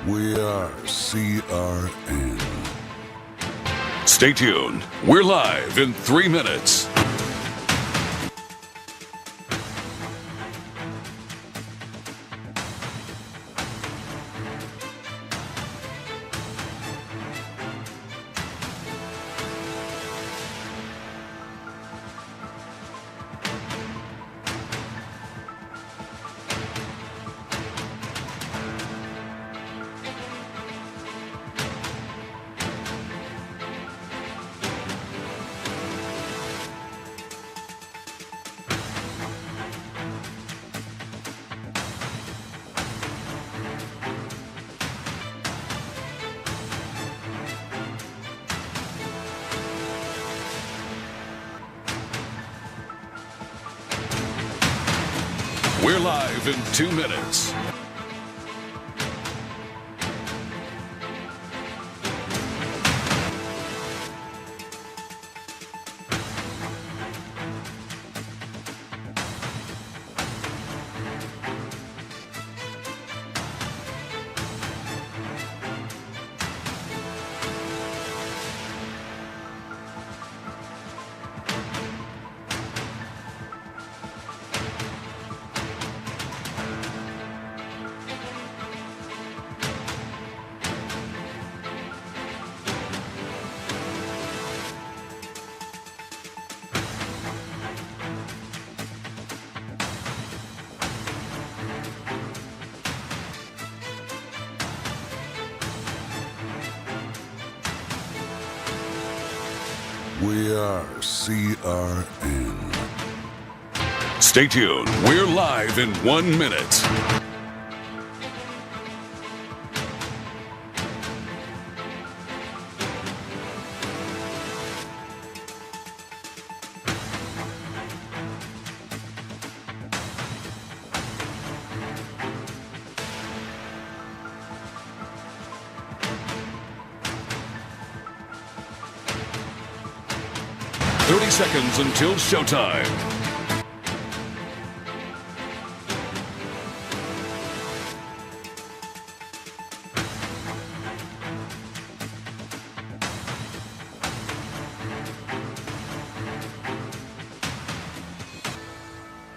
We are CRN. Stay tuned. We're live in 3 minutes. We're live in 2 minutes. We are CRN. Stay tuned. We're live in 1 minute. Seconds until showtime.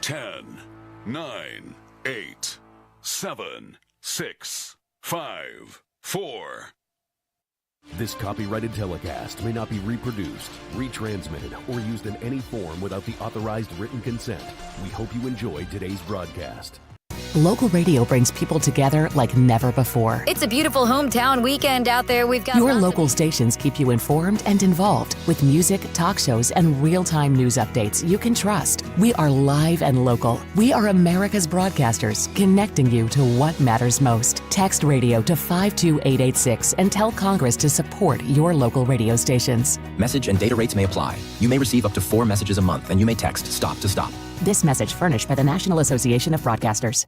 Ten, 9, 8, 7, 6, 5, 4. This copyrighted telecast may not be reproduced, retransmitted, or used in any form without the authorized written consent. We hope you enjoy today's broadcast. Local radio brings people together like never before. It's a beautiful hometown weekend out there. We've got Your local stations keep you informed and involved with music, talk shows, and real-time news updates you can trust. We are live and local. We are America's broadcasters, connecting you to what matters most. Text radio to 52886 and tell Congress to support your local radio stations. Message and data rates may apply. You may receive up to 4 messages a month, and you may text STOP to STOP. This message furnished by the National Association of Broadcasters.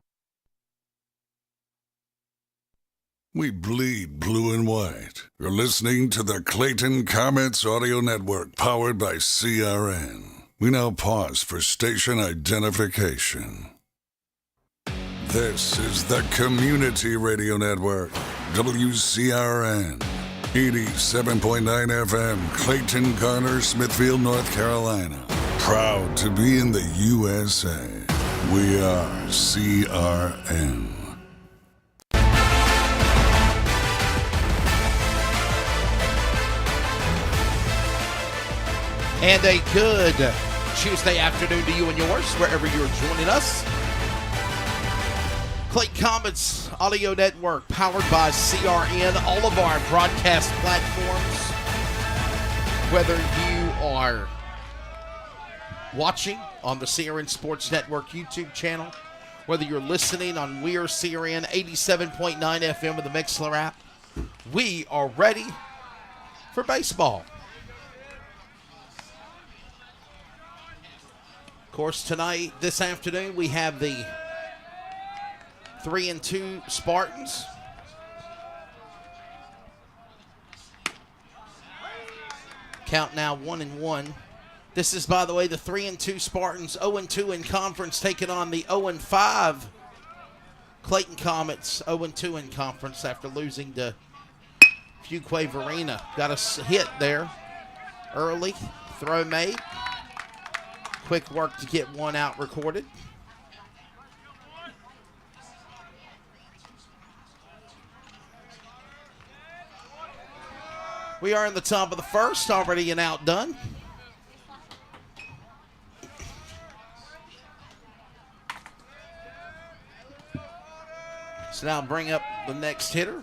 We bleed blue and white. You're listening to the Clayton Comets Audio Network, powered by CRN. We now pause for station identification. This is the Community Radio Network, WCRN, 87.9 FM, Clayton, Garner, Smithfield, North Carolina. Proud to be in the USA. We are CRN. And a good Tuesday afternoon to you and yours, wherever you're joining us. Clayton Comets Audio Network, powered by CRN. All of our broadcast platforms, whether you are watching on the CRN Sports Network YouTube channel, whether you're listening on We're CRN 87.9 FM with the Mixler app, we are ready for baseball. Of course, tonight, this afternoon, we have the 3-2 Spartans count now 1-1. This is, by the way, the 3-2 Spartans, 0-2 in conference, taking on the 0-5 Clayton Comets 0-2 in conference after losing to Fuquay-Varina. Got a hit there early. Throw made. Quick work to get one out recorded. We are in the top of the first, already an out done. So now bring up the next hitter.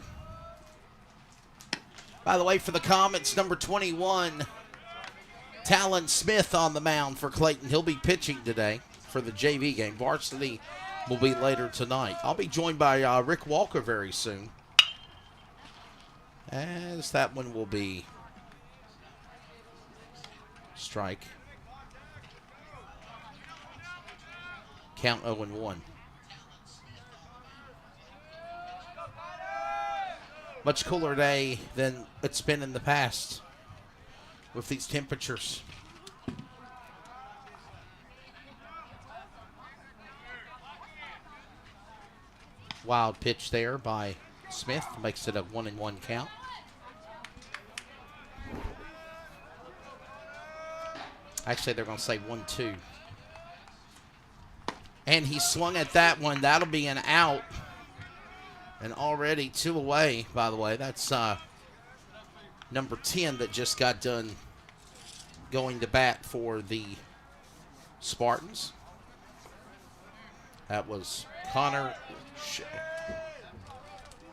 By the way, for the Comets, number 21, Talon Smith on the mound for Clayton. He'll be pitching today for the JV game. Varsity will be later tonight. I'll be joined by Rick Walker very soon, as that one will be strike. Count 0-1. Much cooler day than it's been in the past with these temperatures. Wild pitch there by Smith makes it a 1-1 count. Actually, they're going to say 1-2. And he swung at that one. That'll be an out. And already 2 away, by the way. That's number 10 that just got done going to bat for the Spartans. That was Connor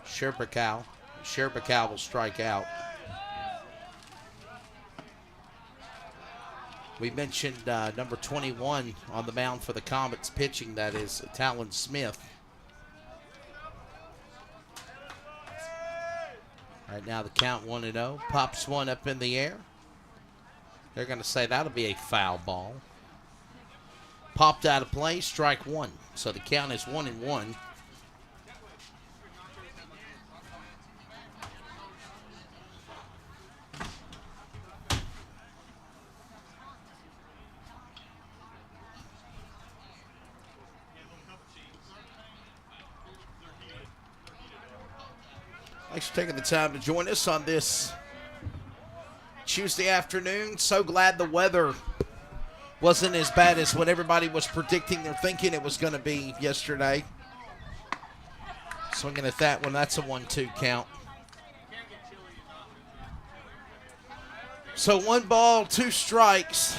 Sherbakow. Sherbakow will strike out. We mentioned number 21 on the mound for the Comets pitching. That is Talon Smith. Right now the count 1-0. Pops one up in the air. They're going to say that'll be a foul ball. Popped out of play, strike one. So the count is 1-1. Thanks for taking the time to join us on this Tuesday afternoon. So glad the weather wasn't as bad as what everybody was predicting or thinking it was going to be yesterday. Swinging at that one, that's a 1-2 count. So 1 ball, 2 strikes,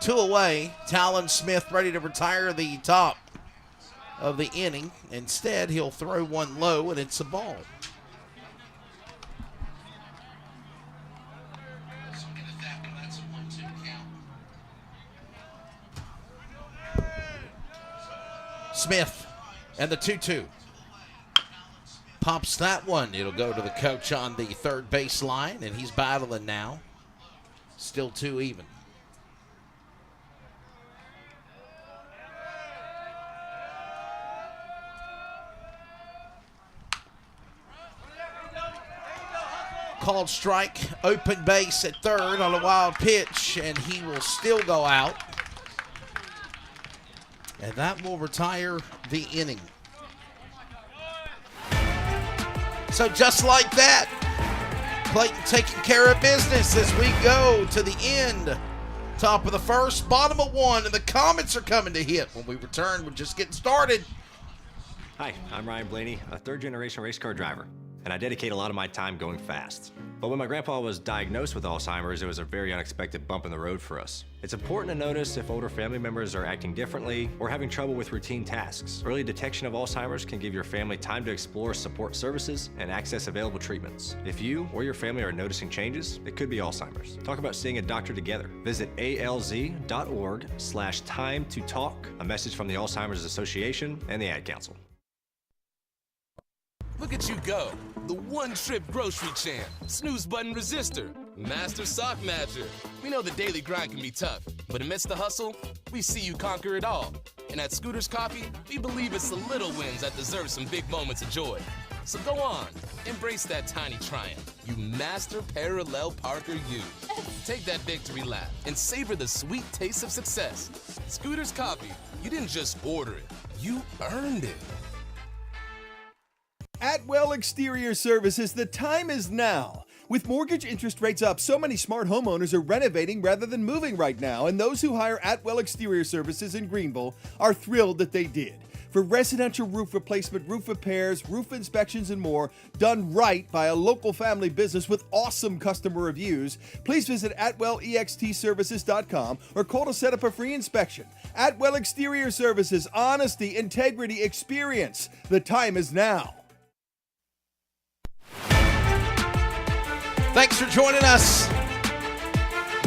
2 away. Talon Smith ready to retire the top of the inning. Instead, he'll throw one low, and it's a ball. Smith and the 2-2. Pops that one. It'll go to the coach on the third base line, and he's battling now. Still 2 even. Called strike, open base at third on a wild pitch, and he will still go out. And that will retire the inning. So just like that, Clayton taking care of business as we go to the end. Top of the first, bottom of 1, and the Comets are coming to hit. When we return, we're just getting started. Hi, I'm Ryan Blaney, a third-generation race car driver, and I dedicate a lot of my time going fast. But when my grandpa was diagnosed with Alzheimer's, it was a very unexpected bump in the road for us. It's important to notice if older family members are acting differently or having trouble with routine tasks. Early detection of Alzheimer's can give your family time to explore support services and access available treatments. If you or your family are noticing changes, it could be Alzheimer's. Talk about seeing a doctor together. Visit alz.org/time-to-talk. A message from the Alzheimer's Association and the Ad Council. Look at you go. The one-trip grocery champ, snooze button resistor, master sock matcher. We know the daily grind can be tough, but amidst the hustle, we see you conquer it all. And at Scooters Coffee, we believe it's the little wins that deserve some big moments of joy. So go on, embrace that tiny triumph. You master parallel parker you. Take that victory lap and savor the sweet taste of success. Scooters Coffee, you didn't just order it, you earned it. Atwell Exterior Services, the time is now. With mortgage interest rates up, so many smart homeowners are renovating rather than moving right now, and those who hire Atwell Exterior Services in Greenville are thrilled that they did. For residential roof replacement, roof repairs, roof inspections, and more, done right by a local family business with awesome customer reviews, please visit AtwellEXTServices.com or call to set up a free inspection. Atwell Exterior Services, honesty, integrity, experience. The time is now. Thanks for joining us.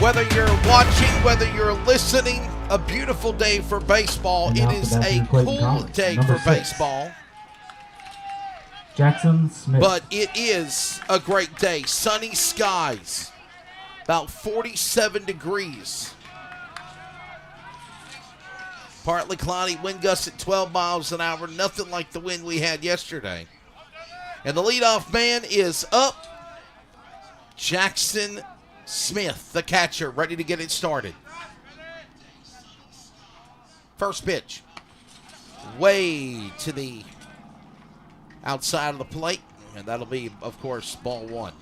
Whether you're watching, whether you're listening, a beautiful day for baseball. It is a cool day for baseball. Jackson Smith. But it is a great day. Sunny skies. About 47 degrees. Partly cloudy, wind gusts at 12 miles an hour. Nothing like the wind we had yesterday. And the leadoff man is up. Jackson Smith, the catcher, ready to get it started. First pitch. Way to the outside of the plate. And that'll be, of course, ball one.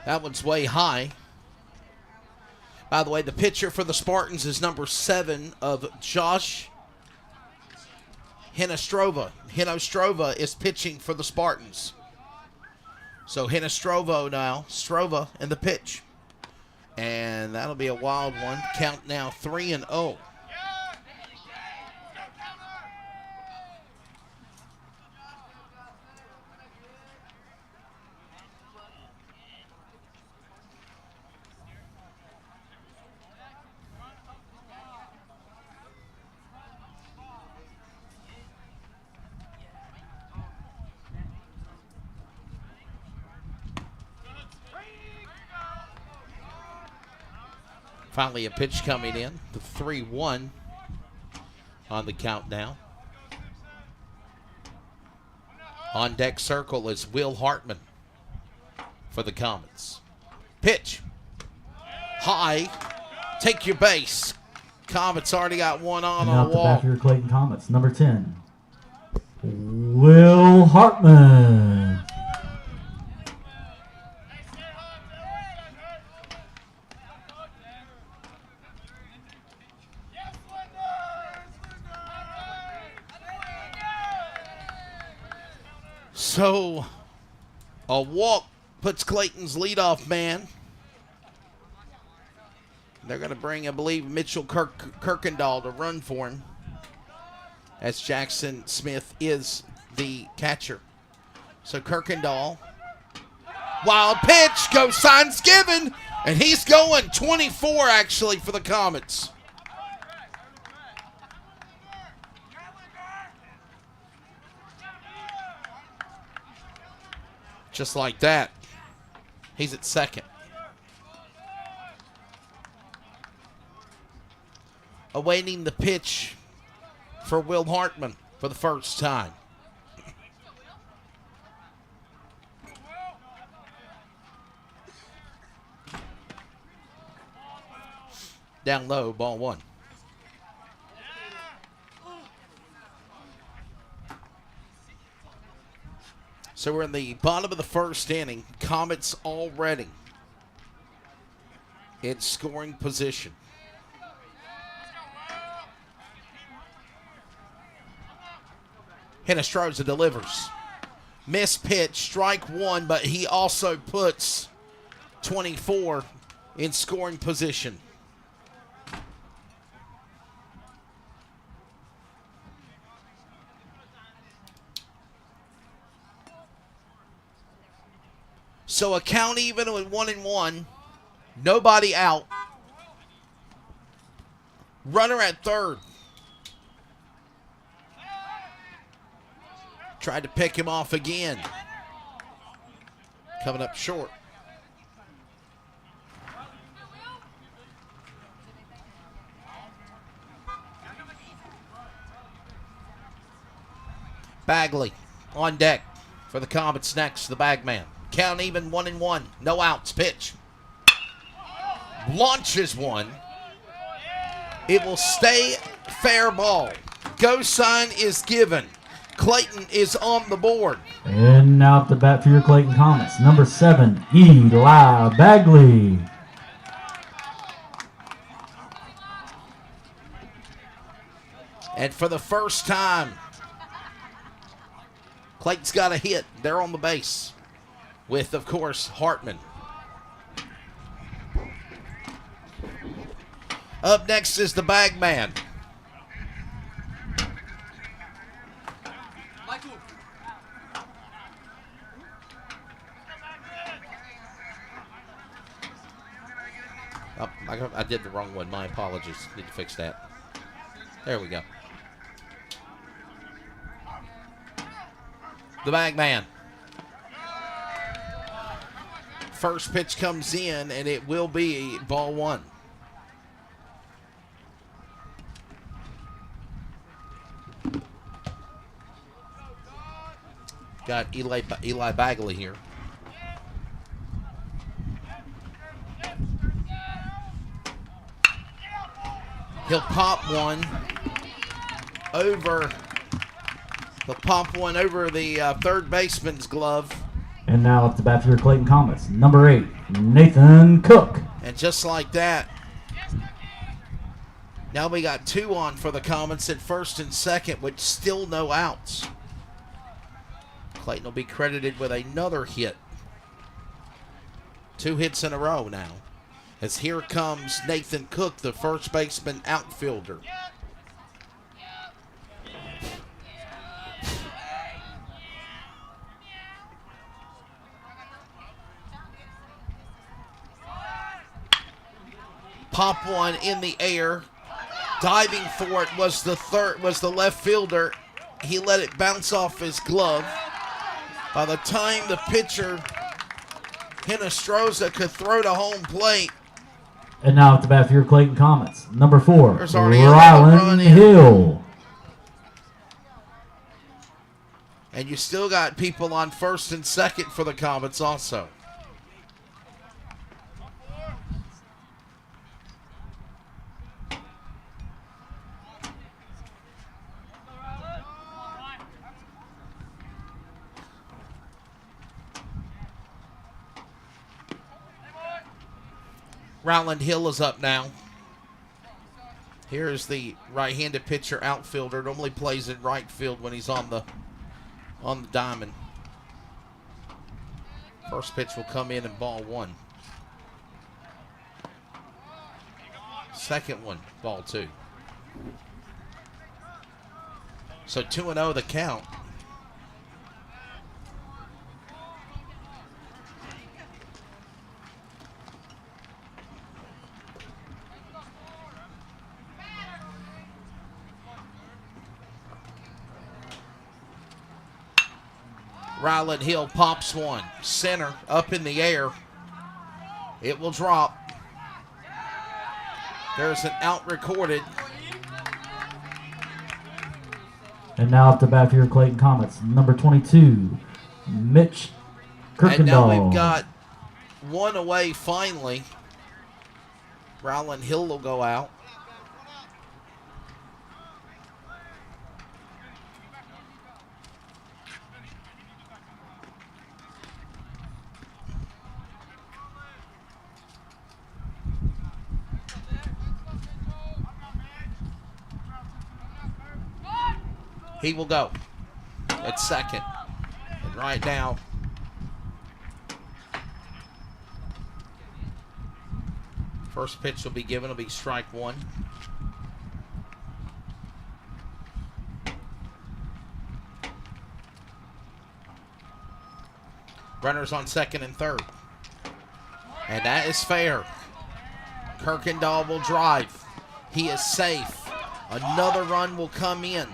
That one's way high. By the way, the pitcher for the Spartans is number 7 of Josh Hinostrovo. Hinostrovo is pitching for the Spartans. So Hinostrovo now, Strova in the pitch. And that'll be a wild one. Count now 3-0. Finally a pitch coming in. The 3-1 on the count now. On deck circle is Will Hartman for the Comets. Pitch. High. Take your base. Comets already got one on And out the the wall. back of your Clayton Comets, number 10, Will Hartman. So, a walk puts Clayton's leadoff man. They're going to bring, I believe, Mitchell Kirkendall to run for him, as Jackson Smith is the catcher. So Kirkendall, wild pitch, goes signs given, and he's going 24 actually for the Comets. Just like that, he's at second. Awaiting the pitch for Will Hartman for the first time. Down low, ball one. So we're in the bottom of the first inning. Comets already in scoring position. Hinostroza delivers. Missed pitch, strike one, but he also puts 24 in scoring position. So a count even with 1-1, nobody out. Runner at third. Tried to pick him off again. Coming up short. Bagley on deck for the Comets next, the bag man. Count even 1-1. No outs. Pitch. launches one. It will stay fair ball. Go sign is given. Clayton is on the board. And now at the bat for your Clayton Comets, number 7, Eli Bagley. And for the first time, Clayton's got a hit. They're on the base with, of course, Hartman. Up next is the bag man. Oh, I did the wrong one. My apologies. Need to fix that. There we go. The bag man. First pitch comes in, and it will be ball 1. Got Eli Bagley here. He'll pop one over. He'll pop one over the third baseman's glove. And now at the bat for your Clayton Comets, number 8, Nathan Cook. And just like that, now we got 2 on for the Comets at first and second, with still no outs. Clayton will be credited with another hit. 2 hits in a row now. As here comes Nathan Cook, the first baseman outfielder. Pop one in the air. Diving for it was the left fielder. He let it bounce off his glove. By the time the pitcher, Hinostroza, could throw to home plate. And now at the bat for your Clayton Comets, number 4, There's already a run Rylan in. Hill. And you still got people on first and second for the Comets also. Ryland Hill is up now. Here's the right-handed pitcher outfielder. Normally plays in right field when he's on the diamond. First pitch will come in ball 1. Second one, ball 2. So 2-0 the count. Ryland Hill pops one. Center, up in the air. It will drop. There's an out recorded. And now at the bat for your Clayton Comets, number 22, Mitch Kirkendall. And now we've got one away finally. Ryland Hill will go out. He will go at second. And right now, first pitch will be given. It'll be strike 1. Runners on second and third. And that is fair. Kirkendall will drive. He is safe. Another run will come in.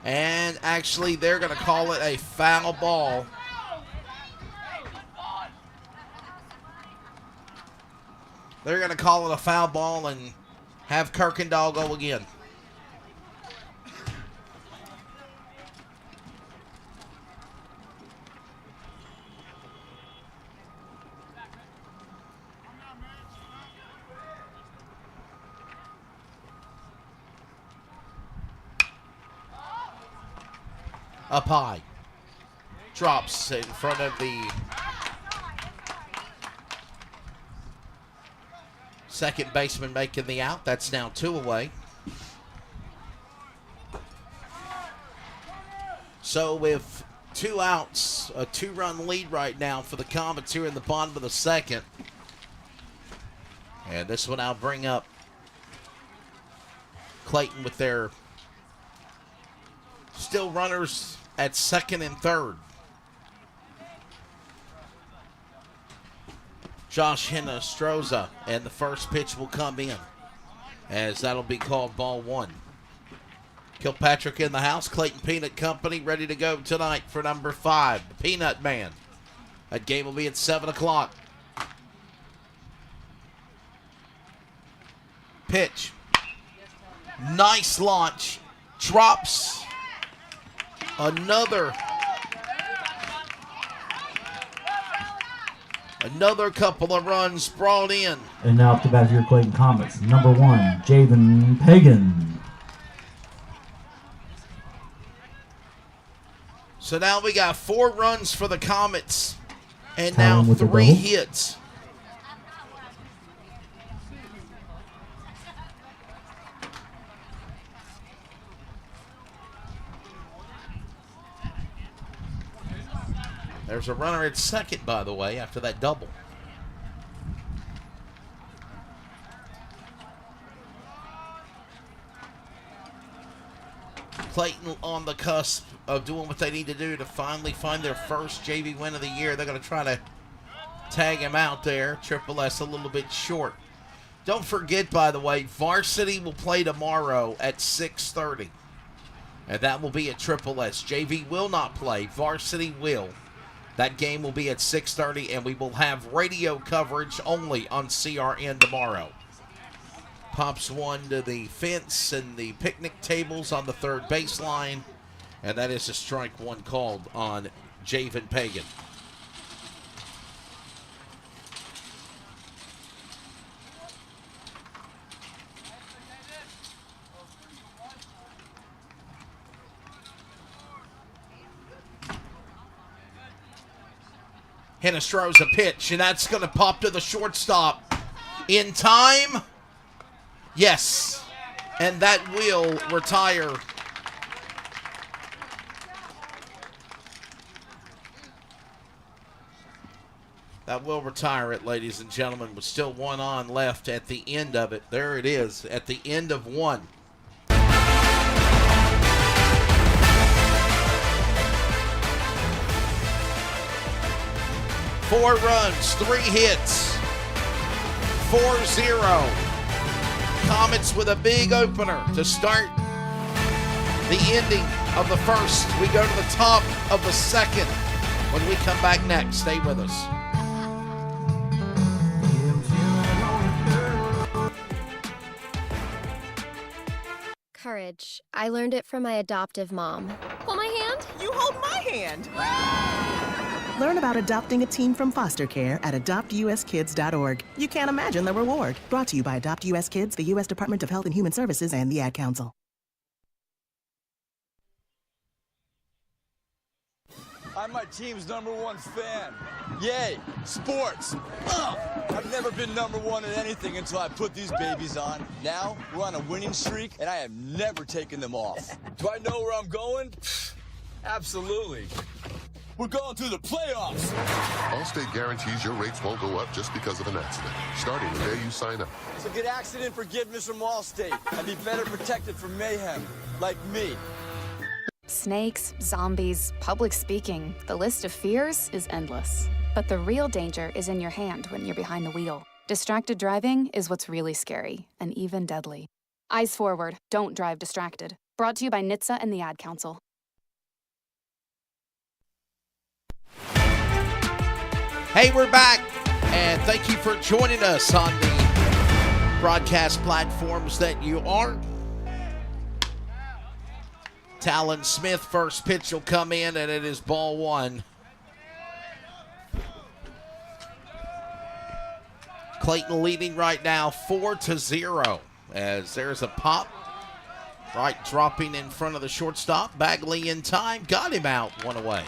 And actually, they're going to call it a foul ball. They're going to call it a foul ball and have Kirkendall go again. Up high. Drops in front of the second baseman making the out. That's now 2 away. So with 2 outs, a 2-run lead right now for the Comets here in the bottom of the second. And this will now bring up Clayton with their still runners at second and third. Josh Hinostroza, and the first pitch will come in, as that'll be called ball 1. Kilpatrick in the house. Clayton Peanut Company ready to go tonight for number 5, the Peanut Man. That game will be at 7 o'clock. Pitch. Nice launch. Drops. Another couple of runs brought in. And now up to bat for your Clayton Comets, number 1, Javen Pagan. So now we got 4 runs for the Comets, and Talon now with the 3 double. hits. There's a runner at second, by the way, after that double. Clayton on the cusp of doing what they need to do to finally find their first JV win of the year. They're going to try to tag him out there. Triple S a little bit short. Don't forget, by the way, varsity will play tomorrow at 6:30. And that will be at Triple S. JV will not play. Varsity will. That game will be at 6:30, and we will have radio coverage only on CRN tomorrow. Pops one to the fence and the picnic tables on the third baseline, and that is a strike one called on Javen Pagan. Hennis throws a pitch, and that's going to pop to the shortstop. In time? Yes. And that will retire. That will retire it, ladies and gentlemen, with still 1 on left at the end of it. There it is, at the end of 1. Four runs, 3 hits, 4-0. Comets with a big opener to start the ending of the first. We go to the top of the second when we come back next. Stay with us. Courage. I learned it from my adoptive mom. Hold my hand. You hold my hand. Learn about adopting a teen from foster care at adoptuskids.org. You can't imagine the reward. Brought to you by Adopt US Kids, the U.S. Department of Health and Human Services, and the Ad Council. I'm my team's #1 fan. Yay, sports. I've never been #1 at anything until I put these babies on. Now, we're on a winning streak, and I have never taken them off. Do I know where I'm going? Absolutely. We're going to the playoffs. Allstate guarantees your rates won't go up just because of an accident, starting the day you sign up. So get accident forgiveness from Allstate and be better protected from mayhem, like me. Snakes, zombies, public speaking. The list of fears is endless. But the real danger is in your hand when you're behind the wheel. Distracted driving is what's really scary and even deadly. Eyes forward, don't drive distracted. Brought to you by NHTSA and the Ad Council. Hey, we're back, and thank you for joining us on the broadcast platforms that you are. Talon Smith, first pitch will come in, and it is ball 1. Clayton leading right now 4-0, as there's a pop Right, dropping in front of the shortstop. Bagley in time. Got him out. One away.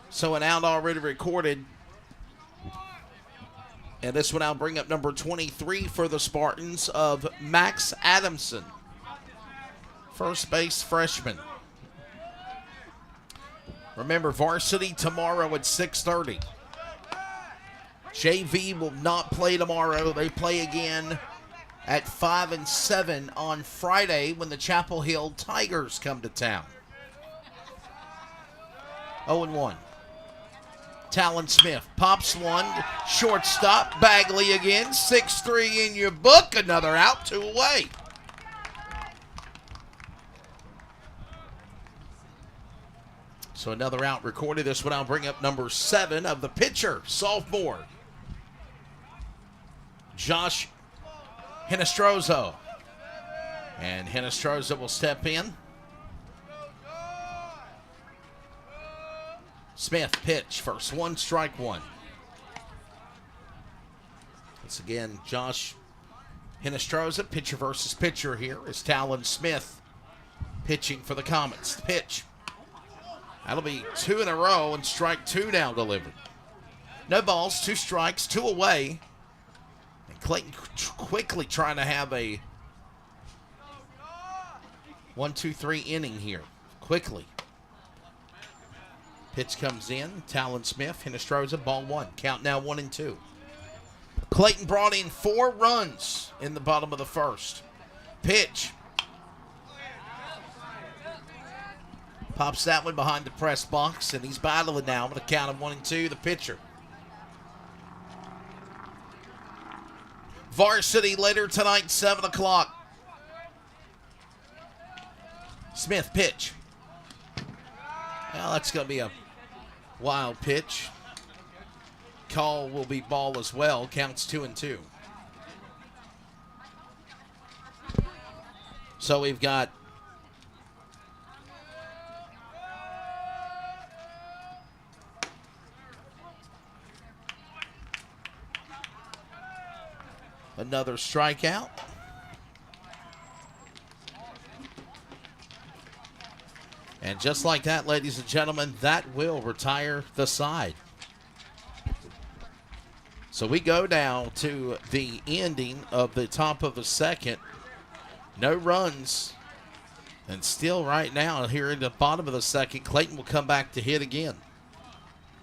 So an out already recorded. And this one I'll bring up number 23 for the Spartans of Max Adamson. First base freshman. Remember, varsity tomorrow at 6:30. JV will not play tomorrow. They play again at 5 and 7 on Friday when the Chapel Hill Tigers come to town. 0-1. Talon Smith pops one. Shortstop. Bagley again. 6-3 in your book. Another out, 2 away. So another out recorded. This one I'll bring up number 7 of the pitcher, sophomore, Josh Hinestroza. And Hinestroza will step in. Smith pitch, first 1, strike 1. Once again, Josh Hinestroza, pitcher versus pitcher here, is Talon Smith pitching for the Comets. Pitch. That'll be 2 in a row, and strike 2 now delivered. No balls, 2 strikes, 2 away. And Clayton quickly trying to have a 1-2-3 inning here. Quickly. Pitch comes in. Talon Smith, Hinestroza, ball 1. Count now 1-2. Clayton brought in 4 runs in the bottom of the first. Pitch. Pops that one behind the press box, and he's battling now with a count of 1-2, the pitcher. Varsity later tonight, 7 o'clock. Smith pitch. Well, that's going to be a wild pitch. Call will be ball as well. Counts 2-2. So we've got another strikeout. And just like that, ladies and gentlemen, that will retire the side. So we go down to the ending of the top of the second. No runs. And still right now, here in the bottom of the second, Clayton will come back to hit again.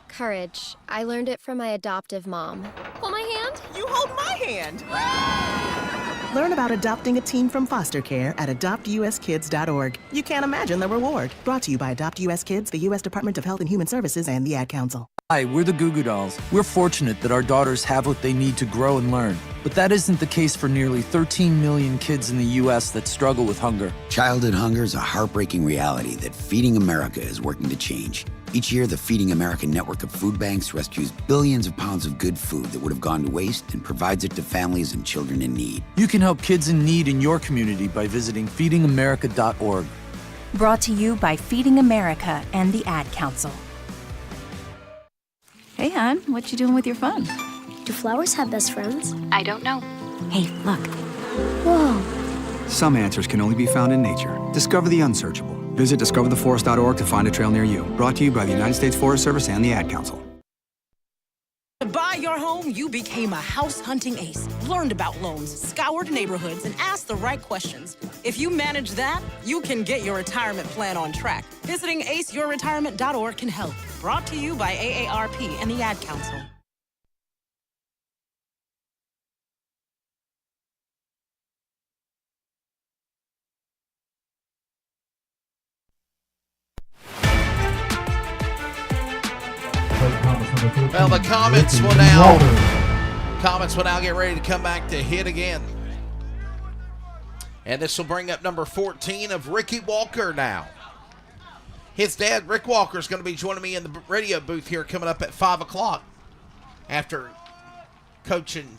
Courage. I learned it from my adoptive mom. Hold my hand. You hold my hand. Learn about adopting a team from foster care at adoptuskids.org. You can't imagine the reward. Brought to you by Adopt US Kids, the U.S. Department of Health and Human Services, and the Ad Council. Hi, we're the Goo Goo Dolls. We're fortunate that our daughters have what they need to grow and learn. But that isn't the case for nearly 13 million kids in the U.S. that struggle with hunger. Childhood hunger is a heartbreaking reality that Feeding America is working to change. Each year, the Feeding America network of food banks rescues billions of pounds of good food that would have gone to waste and provides it to families and children in need. You can help kids in need in your community by visiting feedingamerica.org. Brought to you by Feeding America and the Ad Council. Hey, hon, what you doing with your phone? Do flowers have best friends? I don't know. Hey, look. Whoa. Some answers can only be found in nature. Discover the unsearchable. Visit discovertheforest.org to find a trail near you. Brought to you by the United States Forest Service and the Ad Council. To buy your home, you became a house hunting ace. Learned about loans, scoured neighborhoods, and asked the right questions. If you manage that, you can get your retirement plan on track. Visiting aceyourretirement.org can help. Brought to you by AARP and the Ad Council. Well, the Comets will now get ready to come back to hit again. And this will bring up number 14 of Ricky Walker now. His dad, Rick Walker, is going to be joining me in the radio booth here coming up at 5 o'clock after coaching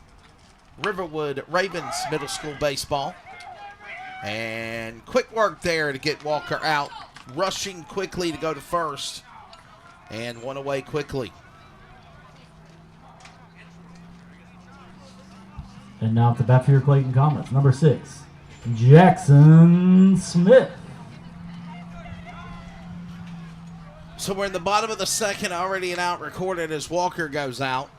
Riverwood Ravens Middle School baseball. And quick work there to get Walker out, rushing quickly to go to first. And one away quickly. And now at the bat for your Clayton Comets, number 6, Jackson Smith. So we're in the bottom of the second, already an out recorded as Walker goes out.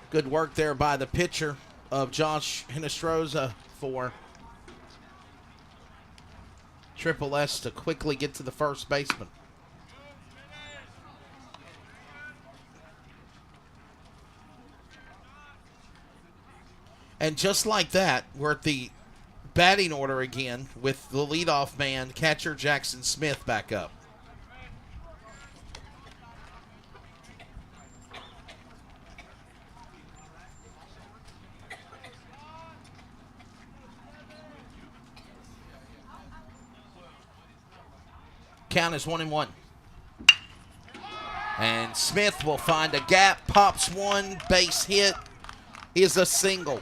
Good work there by the pitcher of Josh Hinestroza for Triple S to quickly get to the first baseman. And just like that, we're at the batting order again with the leadoff man, catcher Jackson Smith, back up. Count is 1-1. And Smith will find a gap, pops one, base hit, is a single.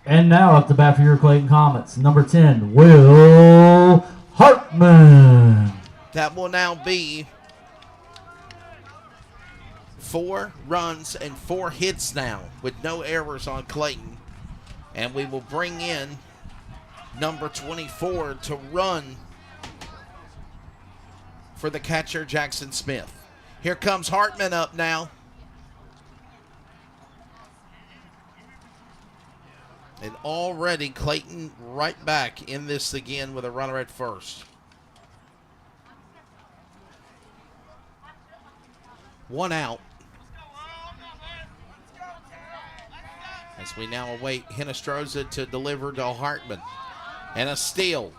And now at the bat for your Clayton Comets, number 10, Will Hartman. That will now be 4 runs and 4 hits now with no errors on Clayton. And we will bring in number 24 to run for the catcher Jackson Smith. Here comes Hartman up now. And already Clayton right back in this again with a runner at first. 1 out. As we now await Hinestroza to deliver to Hartman. And a steal.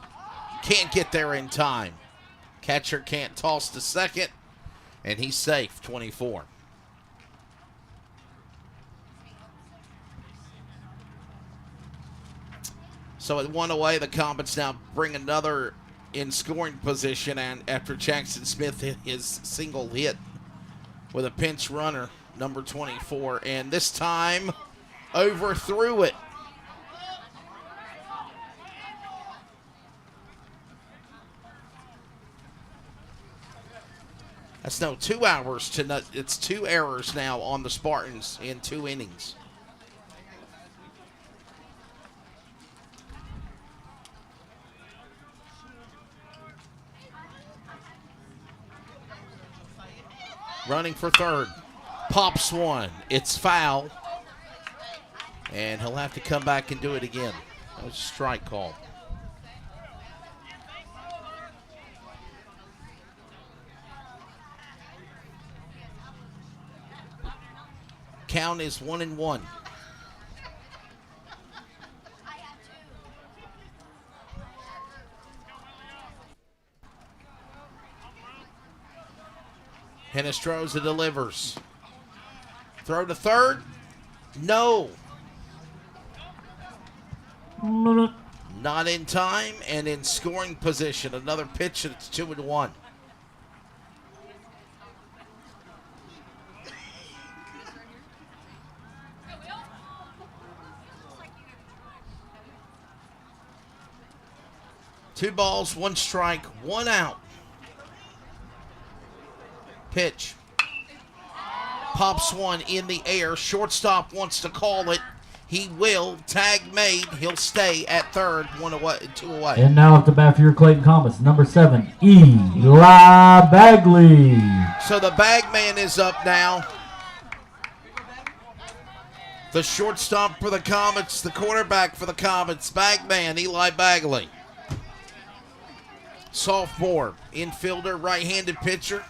Can't get there in time. Catcher can't toss to second. And he's safe, 24. So at 1 away, the Comets now bring another in scoring position, and after Jackson Smith hit his single hit with a pinch runner, number 24, and this time overthrew it. That's no 2 hours to it's 2 errors now on the Spartans in 2 innings. Running for third. Pops one. It's foul. And he'll have to come back and do it again. That was a strike call. Count is 1-1. Hinestroza delivers. Throw to third. No. Not in time and in scoring position. Another pitch and it's 2-1. Two balls, 1 strike, 1 out. Pitch. Pops one in the air. Shortstop wants to call it. He will. Tag made. He'll stay at third. 1 away, 2 away. And now at the bat for your Clayton Comets, number 7, Eli Bagley. So the bag man is up now. The shortstop for the Comets, the quarterback for the Comets, bag man, Eli Bagley. Sophomore, infielder, right-handed pitcher.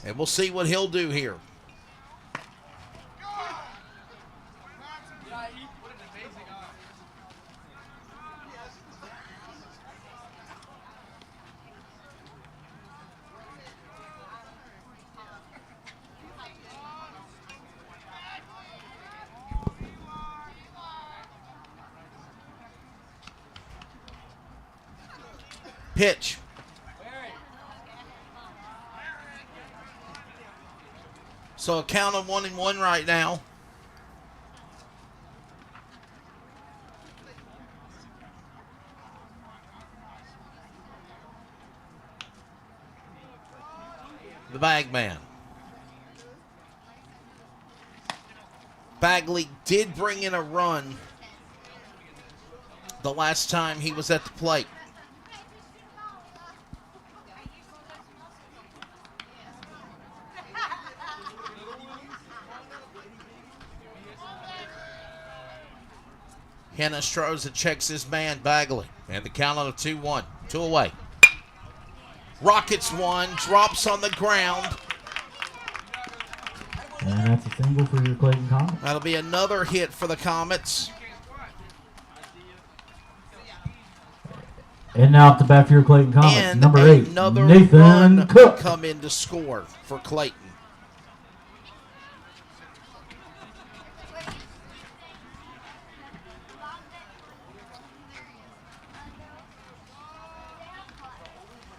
And we'll see what he'll do here. Pitch. So a count of 1-1 right now. the bag man. Bagley did bring in a run the last time he was at the plate. Hinostroza checks his man, Bagley. And the count on a 2-1. 2 away. Rockets one, drops on the ground. And that's a single for your Clayton Comets. That'll be another hit for the Comets. And now up to bat for your Clayton Comets, And number 8, another Nathan run Cook. come in to score for Clayton.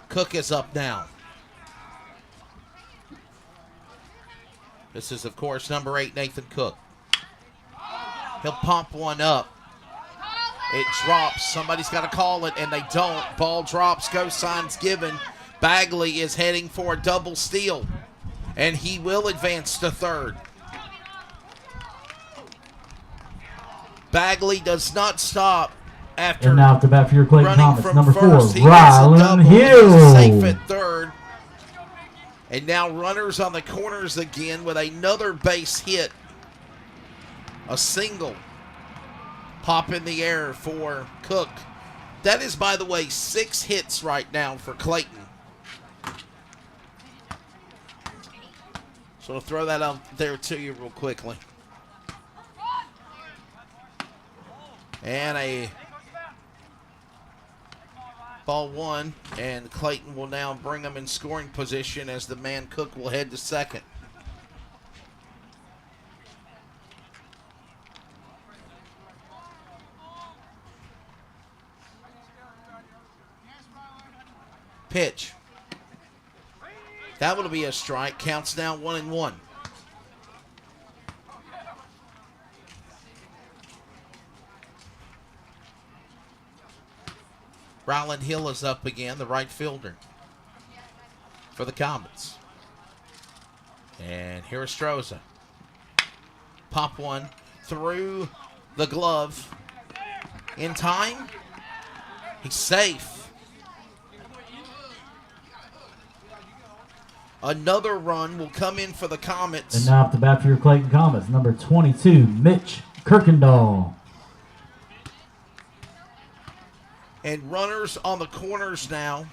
Cook is up now. This is, of course, number 8, Nathan Cook. He'll pump one up. It drops. Somebody's got to call it, and they don't. Ball drops. Go signs given. Bagley is heading for a double steal, and he will advance to third. Bagley does not stop after And now up to bat for your Clayton running Comets, from number 4, first. He gets a double. Rylan He's safe Hill. at third. And now runners on the corners again with another base hit. A single. Pop in the air for Cook. That is, by the way, 6 hits right now for Clayton. So I'll throw that out there to you real quickly. And a ball one, and Clayton will now bring them in scoring position as the man Cook will head to second. Pitch. That will be a strike. Counts now 1-1. Ryland Hill is up again, the right fielder for the Comets. And Hinostroza. Pop one through the glove. In time. He's safe. Another run will come in for the Comets. And now up to bat for your Clayton Comets, number 22, Mitch Kirkendall. And runners on the corners now.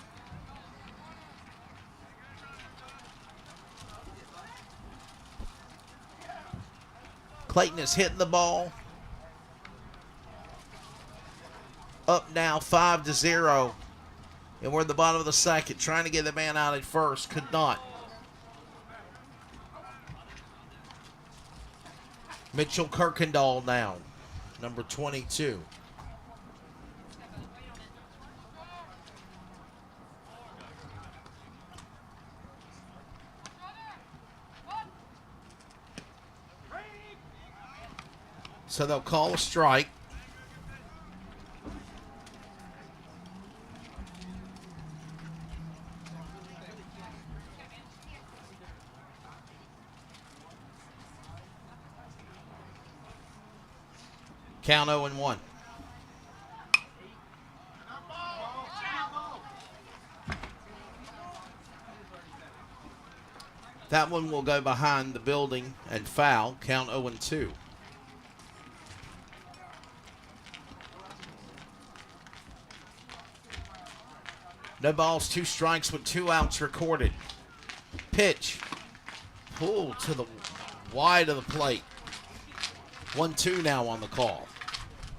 Clayton is hitting the ball. Up now 5-0. And we're at the bottom of the second, trying to get the man out at first. Could not. Mitchell Kirkendall now, number 22. So they'll call a strike. Count 0-1. That one will go behind the building and foul. Count 0-2. No balls, 2 strikes with 2 outs recorded. Pitch. Pull to the wide of the plate. 1-2 now on the call.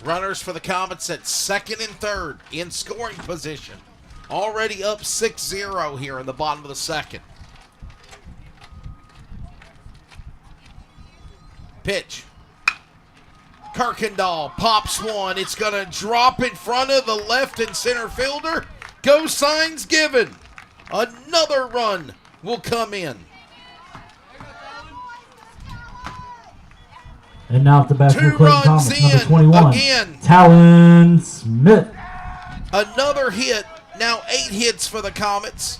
Runners for the Comets at second and third in scoring position. Already up 6-0 here in the bottom of the second. Pitch. Kirkendall pops one. It's going to drop in front of the left and center fielder. Go signs given. Another run will come in. And now at the bat for 2 Clayton runs Comets, number in 21, again. Talon Smith. Another hit. Now 8 hits for the Comets.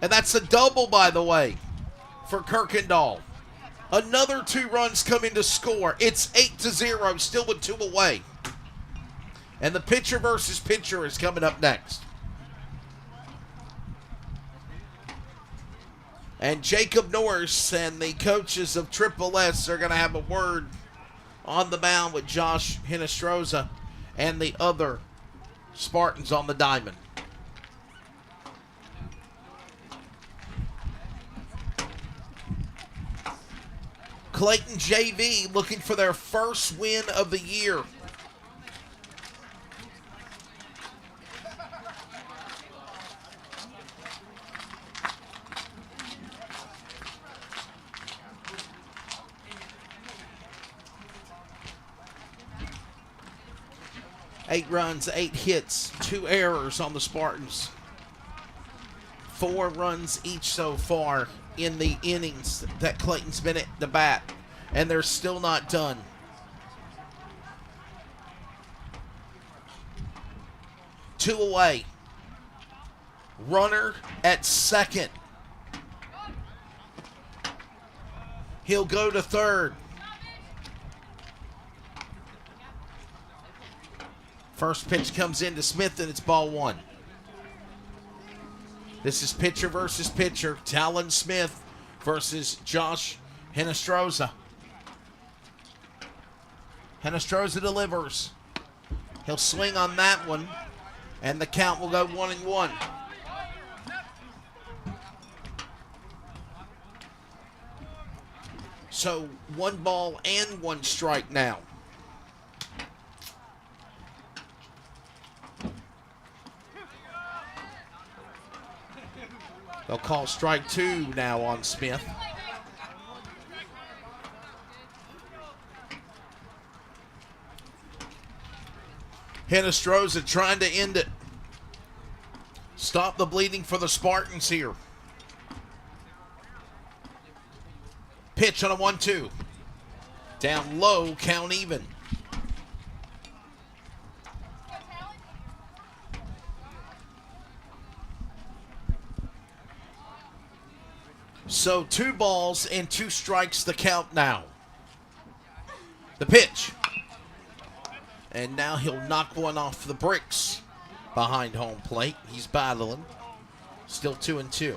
And that's a double, by the way, for Kirkendall. Another 2 runs come in to score. It's 8-0, still with 2 away. And the pitcher versus pitcher is coming up next. And Jacob Norris and the coaches of Triple S are going to have a word on the mound with Josh Hinestroza and the other Spartans on the diamond. Clayton JV looking for their first win of the year. Eight runs, 8 hits, 2 errors on the Spartans. 4 runs each so far in the innings that Clayton's been at the bat, and they're still not done. Two away. Runner at second. He'll go to third. First pitch comes into Smith, and it's ball 1. This is pitcher versus pitcher. Talon Smith versus Josh Hinestroza. Hinestroza delivers. He'll swing on that one, and the count will go 1-1. So 1 ball and 1 strike now. They'll call strike 2 now on Smith. Hinestroza trying to end it. Stop the bleeding for the Spartans here. Pitch on a 1-2. Down low, count even. So 2 balls and 2 strikes the count now. The pitch. And now he'll knock one off the bricks behind home plate. He's battling. Still 2-2.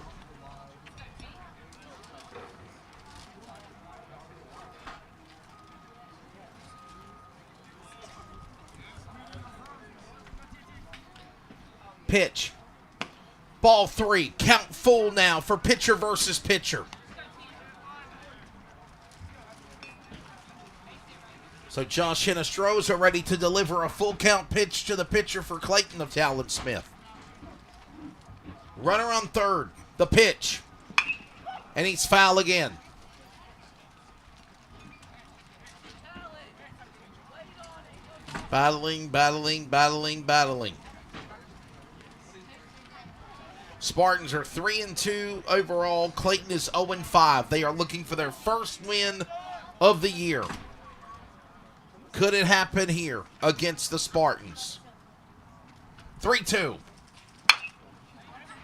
Pitch. Ball 3. Count full now for pitcher versus pitcher. So Josh Hinestroza ready to deliver a full count pitch to the pitcher for Clayton of Talon Smith. Runner on third. The pitch. And he's foul again. Battling, battling, battling, battling. Spartans are 3-2 overall. Clayton is 0-5. They are looking for their first win of the year. Could it happen here against the Spartans? 3-2.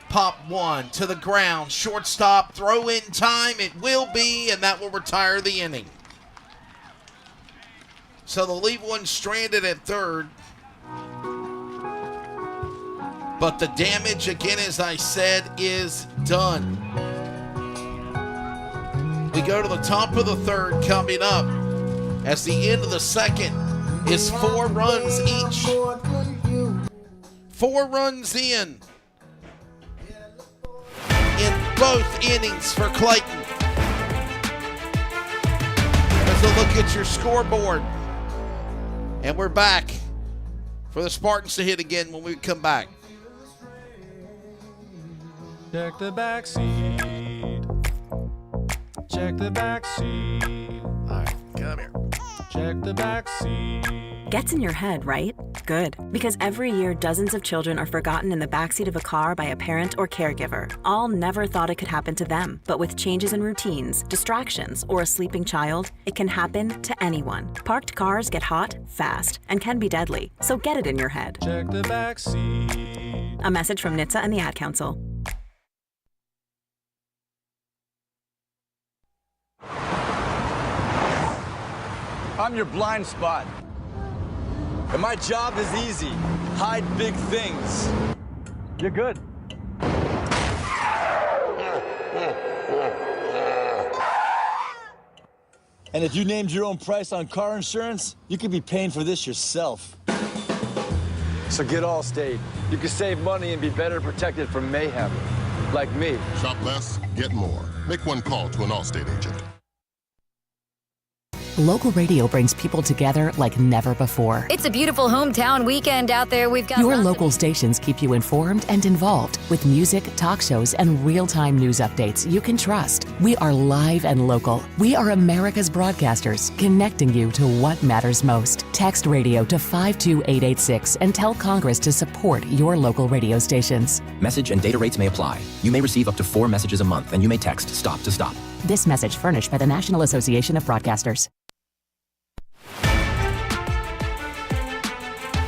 Pop 1 to the ground. Shortstop, throw in time. It will be, and that will retire the inning. So they'll leave one stranded at third. But the damage, again, as I said, is done. We go to the top of the third coming up as the end of the second is 4 runs each. 4 runs in both innings for Clayton. Let's look at your scoreboard. And we're back for the Spartans to hit again when we come back. Check the back seat. Check the back seat. All right, come here. Check the back seat. Gets in your head, right? Good. Because every year, dozens of children are forgotten in the backseat of a car by a parent or caregiver. All never thought it could happen to them. But with changes in routines, distractions, or a sleeping child, it can happen to anyone. Parked cars get hot, fast, and can be deadly. So get it in your head. Check the back seat. A message from NHTSAA and the Ad Council. I'm your blind spot. And my job is easy. Hide big things. You're good. And if you named your own price on car insurance, you could be paying for this yourself. So get Allstate. You can save money and be better protected from mayhem. Like me. Shop less, get more. Make one call to an Allstate agent. Local radio brings people together like never before. It's a beautiful hometown weekend out there. We've got Your local stations keep you informed and involved with music, talk shows, and real-time news updates you can trust. We are live and local. We are America's broadcasters, connecting you to what matters most. Text radio to 52886 and tell Congress to support your local radio stations. Message and data rates may apply. You may receive up to 4 messages a month, and you may text STOP to STOP. This message furnished by the National Association of Broadcasters.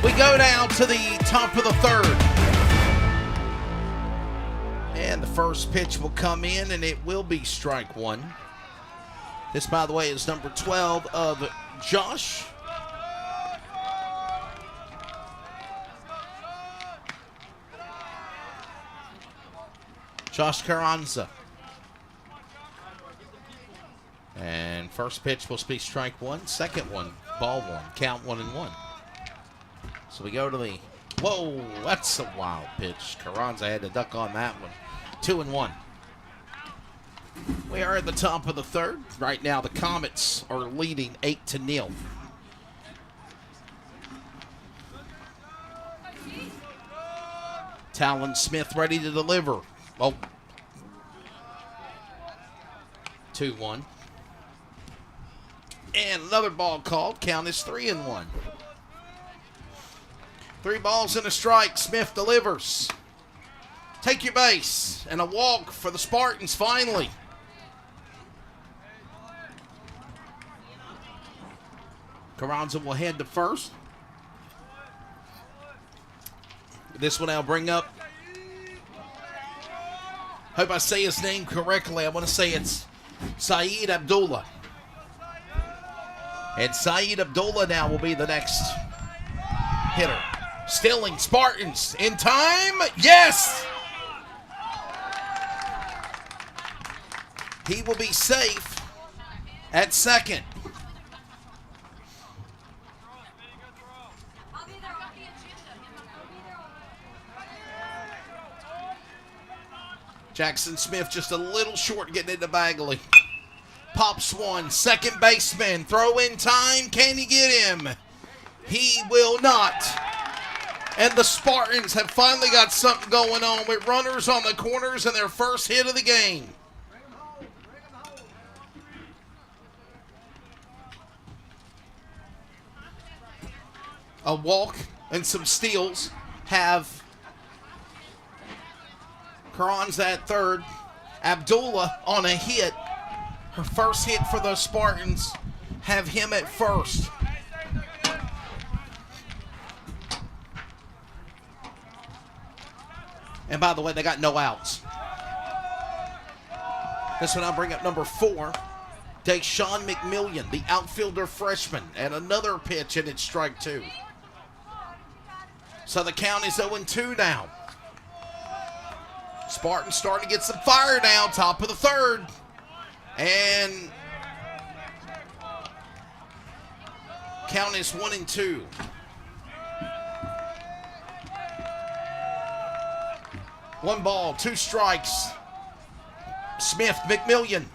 We go down to the top of the third. And the first pitch will come in, and it will be strike one. This, by the way, is number 12 of Josh. Josh Carranza. And first pitch will be strike one. Second one, ball one. Count 1-1. So we go to the, whoa, that's a wild pitch. Carranza had to duck on that one. 2-1. We are at the top of the third. Right now the Comets are leading 8-0. Talon Smith ready to deliver. Oh. 2-1. And another ball called. Count is 3-1. 3 balls and a strike. Smith delivers. Take your base. And a walk for the Spartans finally. Carranza will head to first. This one I'll bring up. Hope I say his name correctly. I want to say it's Saeed Abdullah. And Saeed Abdullah now will be the next hitter. Stilling, Spartans in time. Yes! He will be safe at second. Jackson Smith just a little short getting into Bagley. Pops one. Second baseman. Throw in time. Can he get him? He will not. And the Spartans have finally got something going on with runners on the corners and their first hit of the game. A walk and some steals have Carranza at third. Abdullah on a hit. Her first hit for the Spartans have him at first. And by the way, they got no outs. This one I'll bring up number 4. Deshaun McMillian, the outfielder freshman. And another pitch, and it's strike 2. So the count is 0-2 now. Spartans starting to get some fire now, top of the third. And count is 1-2. One ball, 2 strikes. Smith, McMillian,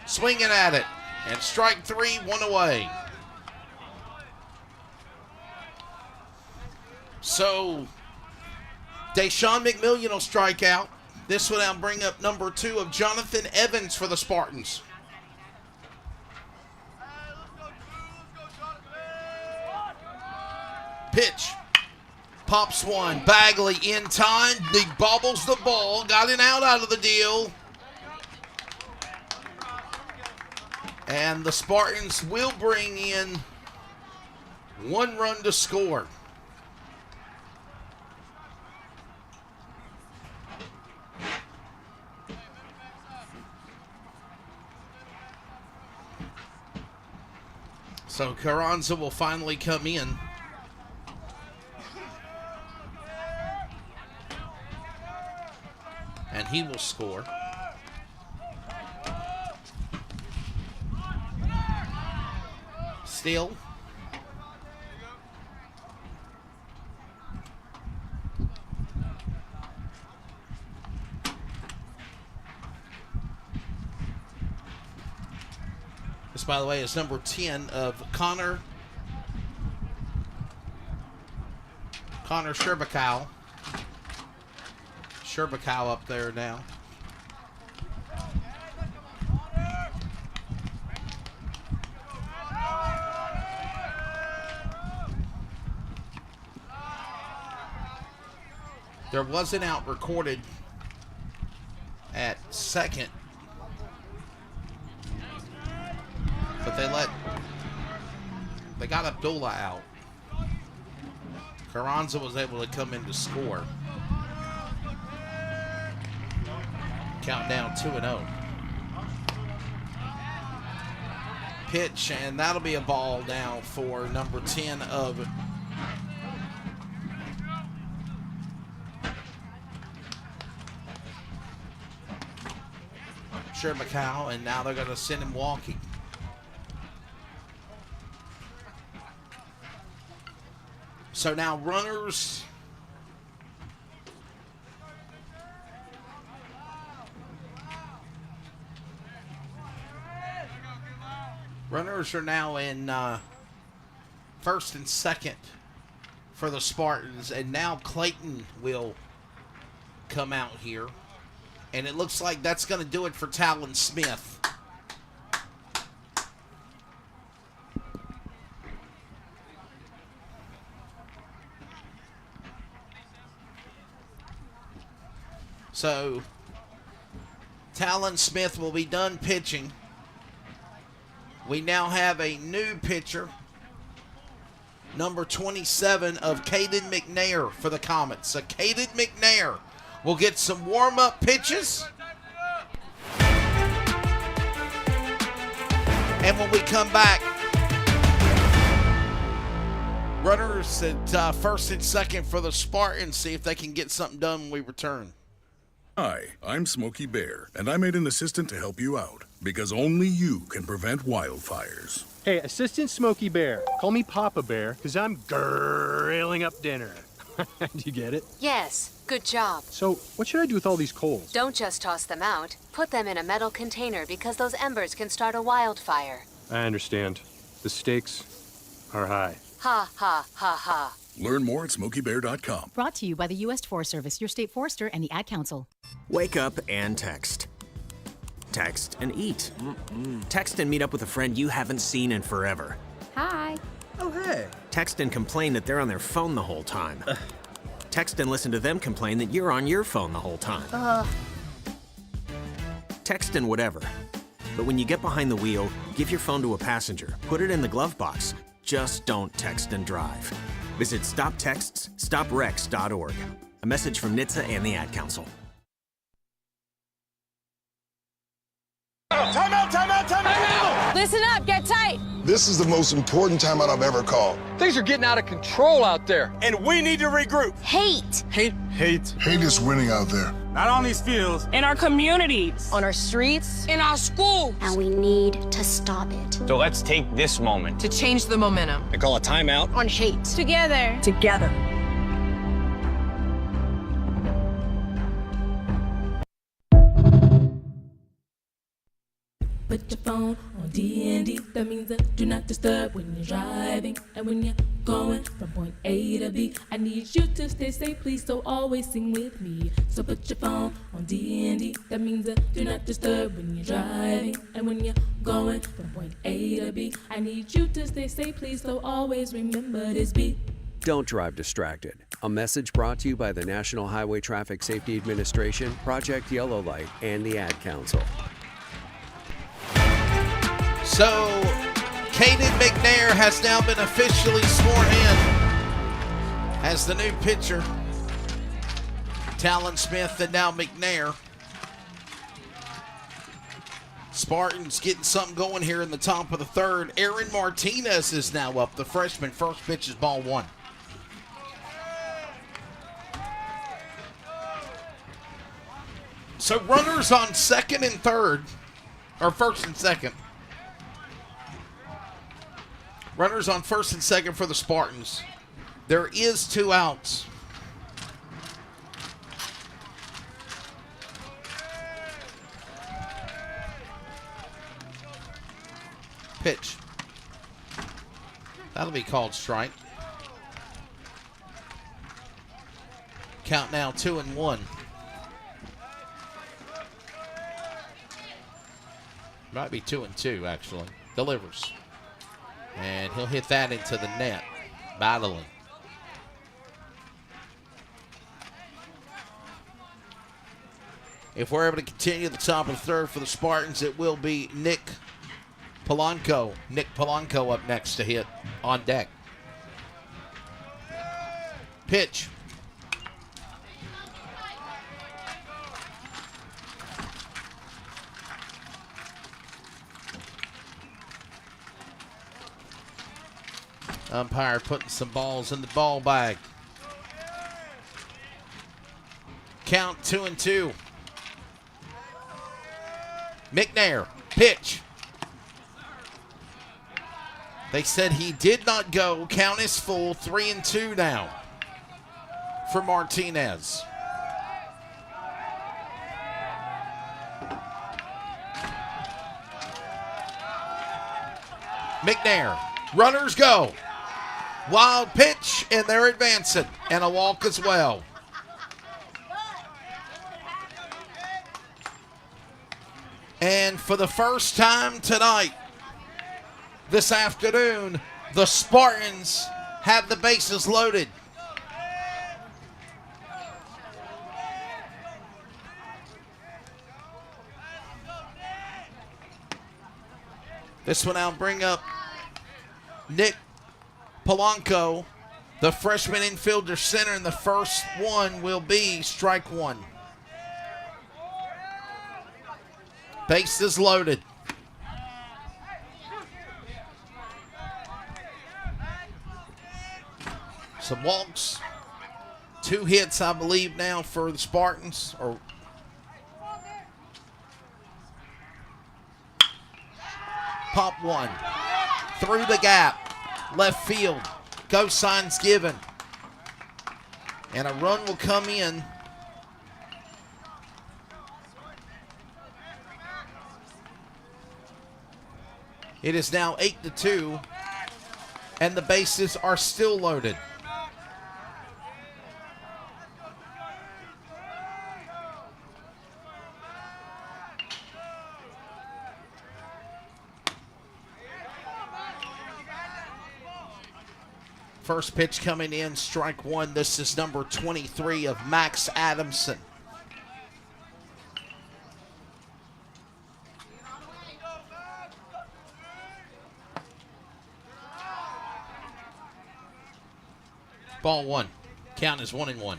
swinging at it. And strike 3, 1 away. So, Deshaun McMillian will strike out. This one I'll bring up number 2 of Jonathan Evans for the Spartans. Pitch. Pops one. Bagley in time. He bobbles the ball. Got an out of the deal. And the Spartans will bring in 1 run to score. So Carranza will finally come in. And he will score. Steal. This, by the way, is number 10 of Connor Sherbakow. Sherbakow up there now. There was an out recorded at second, but they got Abdullah out. Carranza was able to come in to score. Count down 2-0. Pitch, and that'll be a ball now for number 10 of Sherbakow, and now they're going to send him walking. So now runners are now in first and second for the Spartans, and now Clayton will come out here, and it looks like that's going to do it for Talon Smith. So Talon Smith will be done pitching. We now have a new pitcher, number 27 of Clayton McNair for the Comets. So Clayton McNair will get some warm-up pitches. And when we come back, runners at first and second for the Spartans. See if they can get something done when we return. Hi, I'm Smokey Bear, and I made an assistant to help you out, because only you can prevent wildfires. Hey, Assistant Smokey Bear. Call me Papa Bear, because I'm grilling up dinner. Do you get it? Yes, good job. So, what should I do with all these coals? Don't just toss them out. Put them in a metal container because those embers can start a wildfire. I understand. The stakes are high. Ha, ha, ha, ha. Learn more at SmokeyBear.com. Brought to you by the U.S. Forest Service, your state forester, and the Ad Council. Wake up and text. Text and eat. Text and meet up with a friend you haven't seen in forever. Hi. Oh, hey. Text and complain that they're on their phone the whole time. Text and listen to them complain that you're on your phone the whole time. Text and whatever. But when you get behind the wheel, give your phone to a passenger. Put it in the glove box. Just don't text and drive. Visit StopTextsStopWrecks.org. A message from NHTSA and the Ad Council. Time out! Listen up, get tight. This is the most important timeout I've ever called. Things are getting out of control out there, and we need to regroup. Hate. Hate is winning out there. Not on these fields. In our communities. On our streets. In our schools. And we need to stop it. So let's take this moment To change the momentum. and call a timeout. On hate. Together. Together. Put your phone on D&D, that means that do not disturb when you're driving. And when you're going from point A to B, I need you to stay safe, please, so always sing with me. So put your phone on D&D, that means that do not disturb when you're driving. And when you're going from point A to B, I need you to stay safe, please, so always remember this beat. Don't drive distracted. A message brought to you by the National Highway Traffic Safety Administration, Project Yellow Light, and the Ad Council. So, Clayton McNair has now been officially sworn in as the new pitcher. Talon Smith and now McNair. Spartans getting something going here in the top of the third. Aaron Martinez is now up. The freshman. First pitch is ball one. So runners on second and third, or first and second. Runners on first and second for the Spartans. There is 2 outs. Pitch. That'll be called strike. Count now 2-1. Might be 2-2 actually. Delivers. And he'll hit that into the net. Battling. If we're able to continue the top of the third for the Spartans, it will be Nick Polanco. Nick Polanco up next to hit on deck. Pitch. Umpire putting some balls in the ball bag. Count 2-2. McNair, pitch. They said he did not go. Count is full. 3-2 now for Martinez. McNair, runners go. Wild pitch, and they're advancing, and a walk as well. And for the first time tonight, this afternoon, the Spartans have the bases loaded. This one I'll bring up Nick Polanco, the freshman infielder center, and the first one will be strike one. Bases loaded. Some walks. 2 hits, I believe, now for the Spartans. Pop one. Through the gap. Left field. Go signs given. And a run will come in. It is now 8-2, and the bases are still loaded. First pitch coming in, strike one. This is number 23 of Max Adamson. Ball one. Count is 1-1.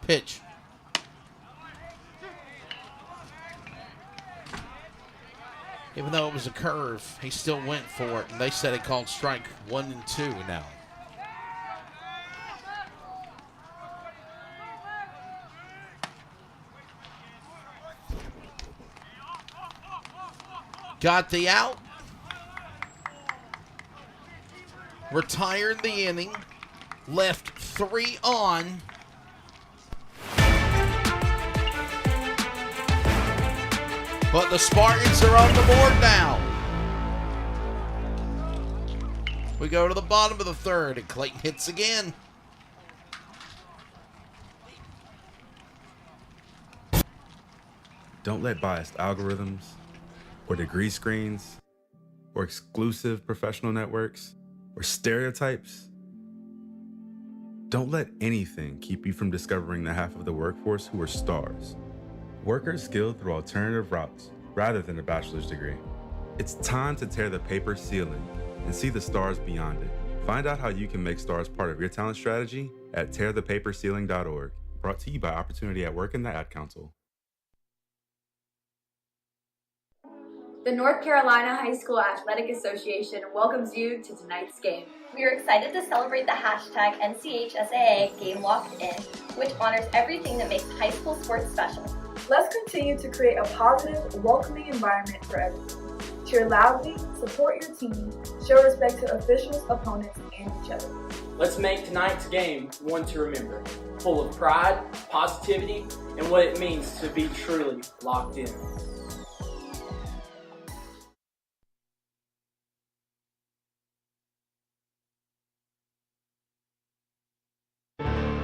Pitch. Even though it was a curve, he still went for it, and they said it called strike 1 and 2 now. Got the out. Retired the inning. Left 3 on. But the Spartans are on the board now. We go to the bottom of the third, and Clayton hits again. Don't let biased algorithms or degree screens or exclusive professional networks or stereotypes, don't let anything keep you from discovering the half of the workforce who are stars. Workers skilled through alternative routes rather than a bachelor's degree. It's time to tear the paper ceiling and see the stars beyond it. Find out how you can make stars part of your talent strategy at tearthepaperceiling.org. Brought to you by Opportunity at Work and the Ad Council. The North Carolina High School Athletic Association welcomes you to tonight's game. We are excited to celebrate the hashtag NCHSAA Game Locked In, which honors everything that makes high school sports special. Let's continue to create a positive, welcoming environment for everyone. Cheer loudly, support your team, show respect to officials, opponents, and each other. Let's make tonight's game one to remember, full of pride, positivity, and what it means to be truly locked in.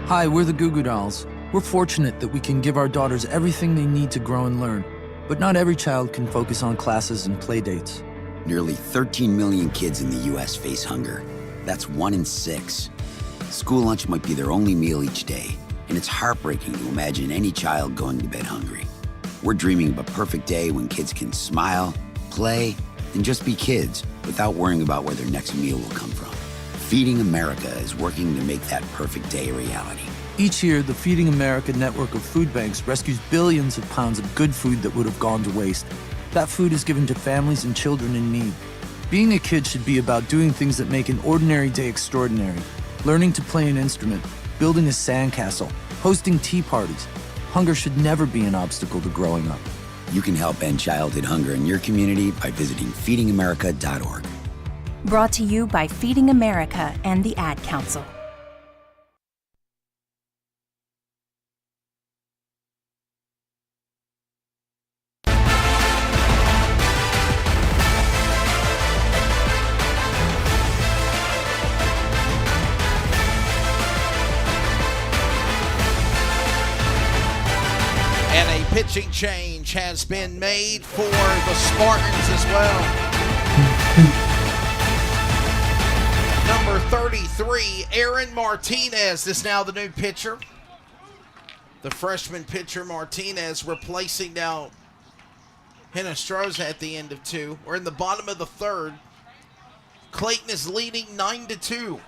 Hi, we're the Goo Goo Dolls. We're fortunate that we can give our daughters everything they need to grow and learn. But not every child can focus on classes and play dates. Nearly 13 million kids in the U.S. face hunger. That's 1 in 6. School lunch might be their only meal each day, and it's heartbreaking to imagine any child going to bed hungry. We're dreaming of a perfect day when kids can smile, play, and just be kids without worrying about where their next meal will come from. Feeding America is working to make that perfect day a reality. Each year, the Feeding America network of food banks rescues billions of pounds of good food that would have gone to waste. That food is given to families and children in need. Being a kid should be about doing things that make an ordinary day extraordinary. Learning to play an instrument, building a sandcastle, hosting tea parties. Hunger should never be an obstacle to growing up. You can help end childhood hunger in your community by visiting feedingamerica.org. Brought to you by Feeding America and the Ad Council. And a pitching change has been made for the Spartans as well. Number 33, Aaron Martinez is now the new pitcher. The freshman pitcher Martinez replacing now Hinostroza at the end of 2. We're in the bottom of the 3rd. Clayton is leading 9-2.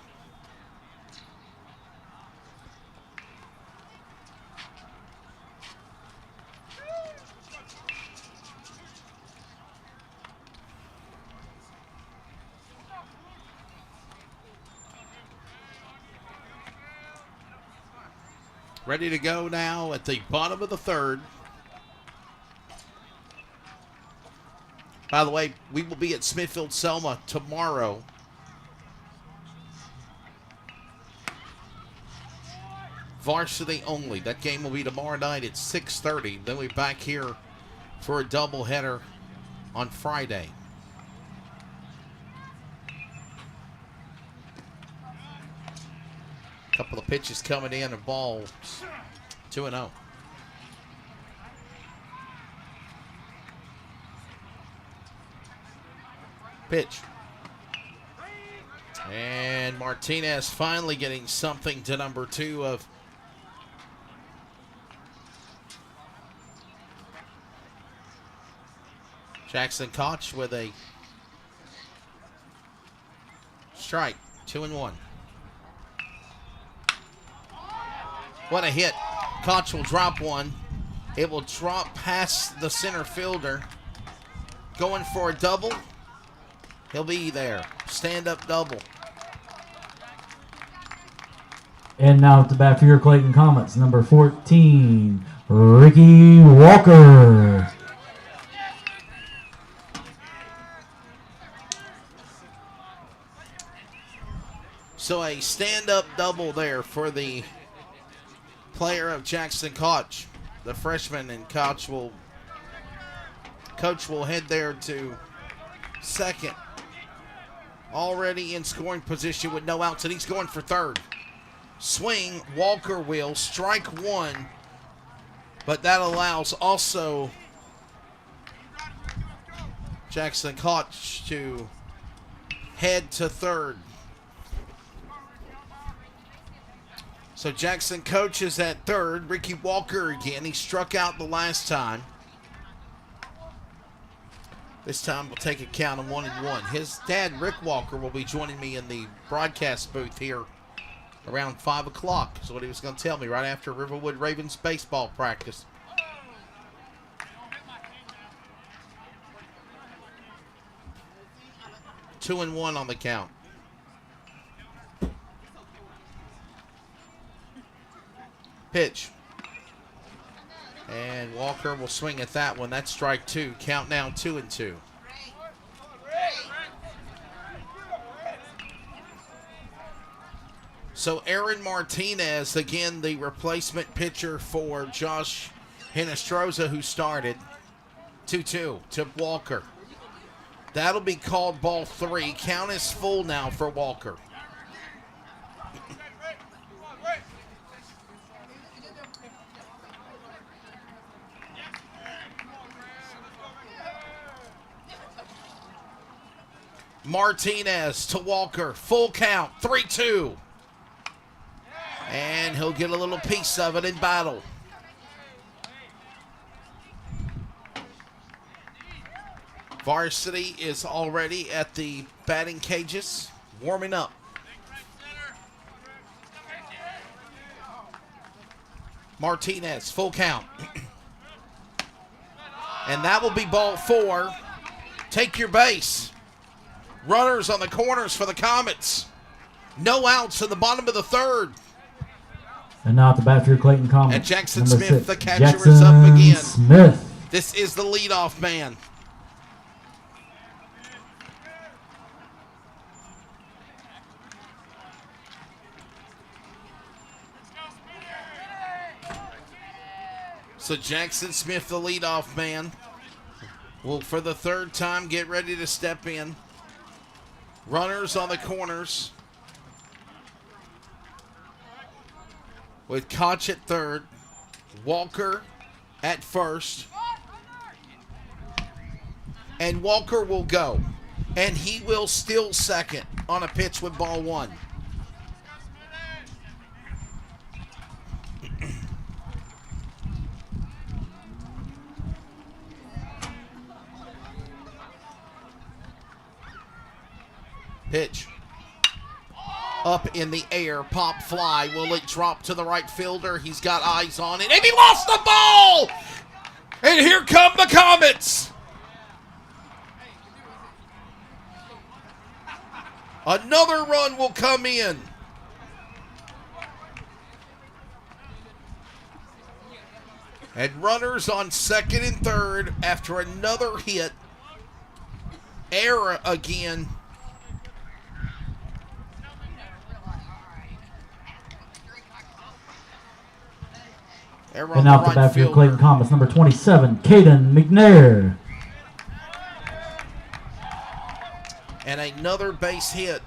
Ready to go now at the bottom of the 3rd. By the way, we will be at Smithfield-Selma tomorrow. Varsity only. That game will be tomorrow night at 6:30. Then we're back here for a doubleheader on Friday. Couple of pitches coming in and balls 2-0. Pitch. And Martinez finally getting something to number 2 of Jackson Koch with a strike. 2-1. What a hit. Koch will drop one. It will drop past the center fielder. Going for a double. He'll be there. Stand-up double. And now at the bat for your Clayton Comets, number 14, Ricky Walker. So a stand-up double there for the player of Jackson Koch, the freshman, and Coach will head there to second. Already in scoring position with no outs, and he's going for third. Swing, Walker will strike 1, but that allows also Jackson Koch to head to third. So Jackson Koch is at third. Ricky Walker again. He struck out the last time. This time we'll take a count of 1-1. His dad, Rick Walker, will be joining me in the broadcast booth here around 5 o'clock. Is what he was going to tell me right after Riverwood Ravens baseball practice. Two and one on the count. Pitch. And Walker will swing at that one. That's strike two. Count now 2-2. So Aaron Martinez, again, the replacement pitcher for Josh Hinestroza, who started. 2-2 to Walker. That'll be called ball three. Count is full now for Walker. Martinez to Walker. Full count. 3-2. And he'll get a little piece of it in battle. Varsity is already at the batting cages, warming up. Martinez, full count. And that will be ball four. Take your base. Runners on the corners for the Comets. No outs in the bottom of the third. And now at the bat for your Clayton Comets. And Jackson number Smith, 6, the catcher, Jackson is up again. Smith. This is the leadoff man. So Jackson Smith, the leadoff man, will for the third time get ready to step in. Runners on the corners. With Koch at third. Walker at first. And Walker will go. And he will steal second on a pitch with ball one. Pitch. Up in the air, pop fly. Will it drop to the right fielder? He's got eyes on it, and he lost the ball! And here come the Comets! Another run will come in. And runners on second and third after another hit. Error again. And now at the bat for your Clayton Comets, number 27, Clayton McNair. And another base hit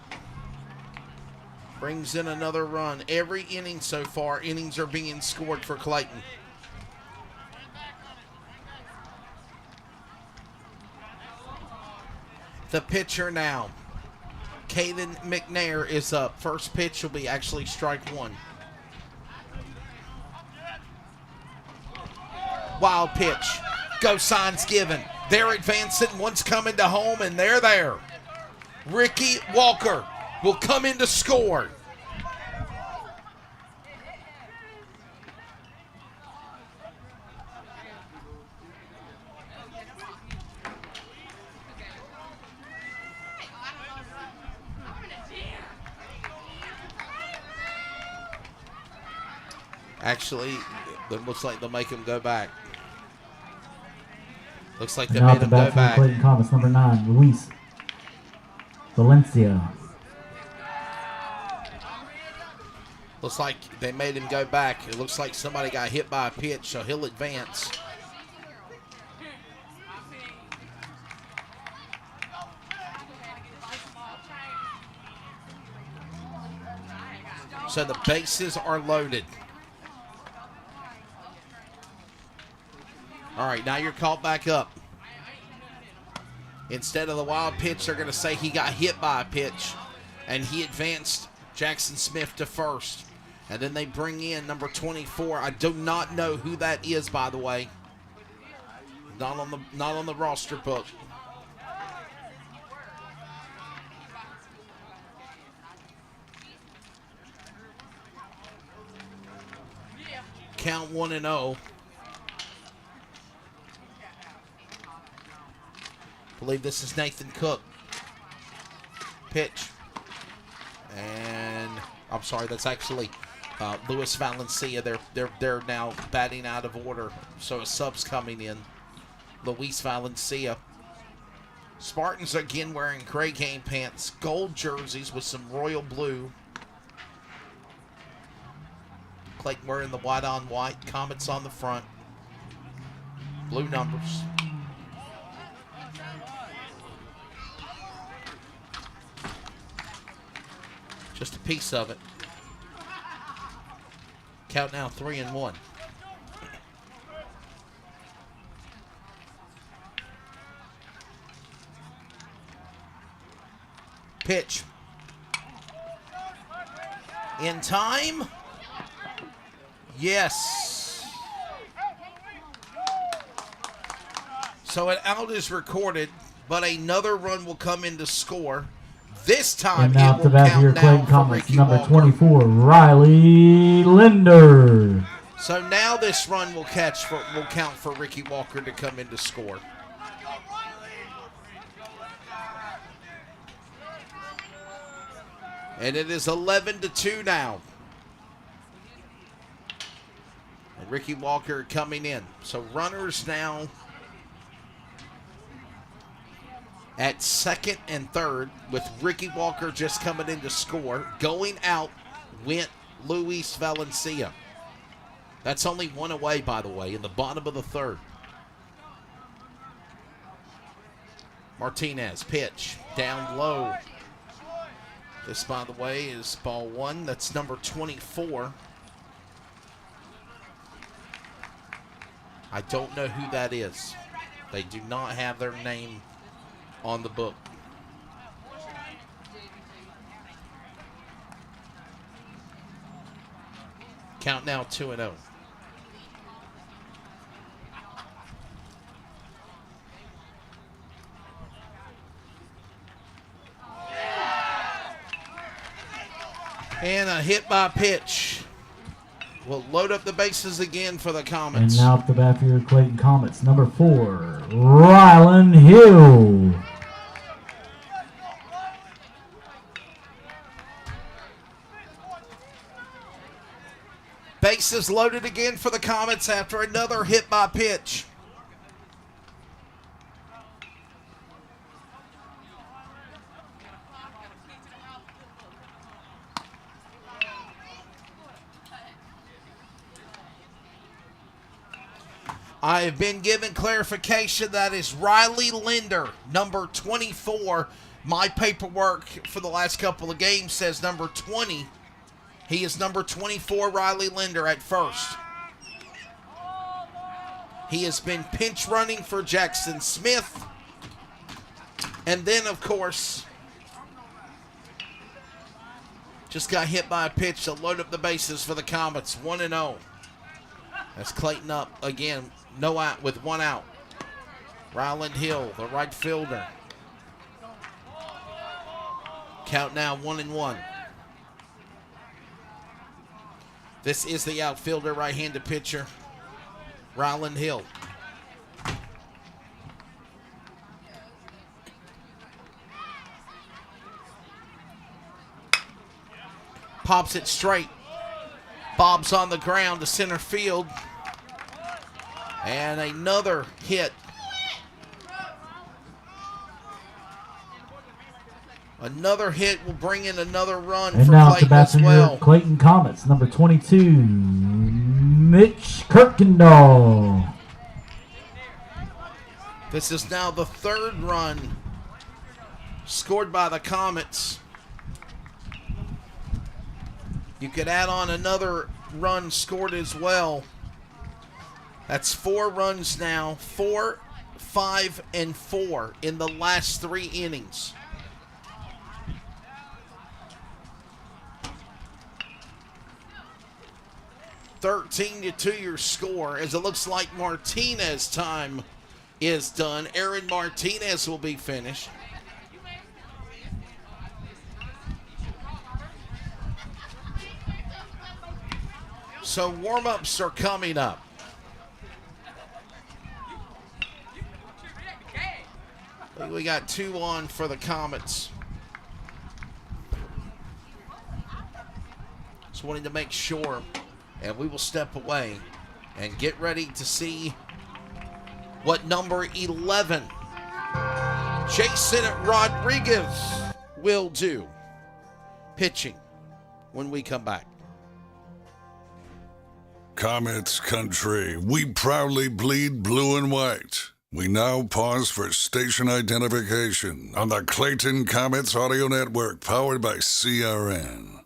brings in another run. Every inning so far, innings are being scored for Clayton. The pitcher now, Clayton McNair, is up. First pitch will be actually strike one. Wild pitch. Go signs given. They're advancing. One's coming to home, and they're there. Ricky Walker will come in to score. Actually, it looks like they'll make him go back. Looks like they made him go back. Clayton Comets, number 9, Luis Valencia. Looks like they made him go back. It looks like somebody got hit by a pitch, so he'll advance. So the bases are loaded. All right, now you're called back up. Instead of the wild pitch, they're going to say he got hit by a pitch, and he advanced Jackson Smith to first. And then they bring in number 24. I do not know who that is, by the way. Not on the roster book. Count 1-0. Believe this is Nathan Cook. Pitch. And I'm sorry, that's actually Luis Valencia. They're now batting out of order. So a sub's coming in. Luis Valencia. Spartans again wearing gray game pants, gold jerseys with some royal blue. Clayton wearing the white on white, Comets on the front. Blue numbers. Just a piece of it. Count now 3-1. Pitch. In time? Yes. So an out is recorded, but another run will come in to score. This time And now it at the will back of your count Clayton now for Comets, Ricky number Walker. 24, Riley Linder. So now this run will count for Ricky Walker to come in to score. And it is 11-2 now. And Ricky Walker coming in. So runners now at second and third with Ricky Walker just coming in to score. Going out went Luis Valencia. That's only one away, by the way, in the bottom of the third. Martinez, pitch, down low. This, by the way, is ball one. That's number 24. I don't know who that is. They do not have their name on the book. Count now 2-0. And a hit by pitch. We'll load up the bases again for the Comets. And now at the back of your Clayton Comets, number 4, Rylan Hill. Bases loaded again for the Comets after another hit by pitch. I have been given clarification that is Riley Linder, number 24. My paperwork for the last couple of games says number 20. He is number 24, Riley Linder at first. He has been pinch running for Jackson Smith. And then, of course, just got hit by a pitch to load up the bases for the Comets, 1-0. That's Clayton up again, no out with one out. Ryland Hill, the right fielder. Count now 1-1. This is the outfielder, right-handed pitcher, Ryland Hill. Pops it straight. Bob's on the ground to center field. And another hit. Another hit will bring in another run And for now at the Clayton back as of well. your Clayton Comets, number 22, Mitch Kirkendall. This is now the third run scored by the Comets. You could add on another run scored as well. That's 4 runs now. 4, 5, and 4 in the last 3 innings. (13-2) your score, as it looks like Martinez time is done. Aaron Martinez will be finished. So warm-ups are coming up. We got 2 on for the Comets. Just wanting to make sure, and we will step away and get ready to see what number 11, Jason Rodriguez, will do pitching when we come back. Comets country, we proudly bleed blue and white. We now pause for station identification on the Clayton Comets audio network powered by CRN.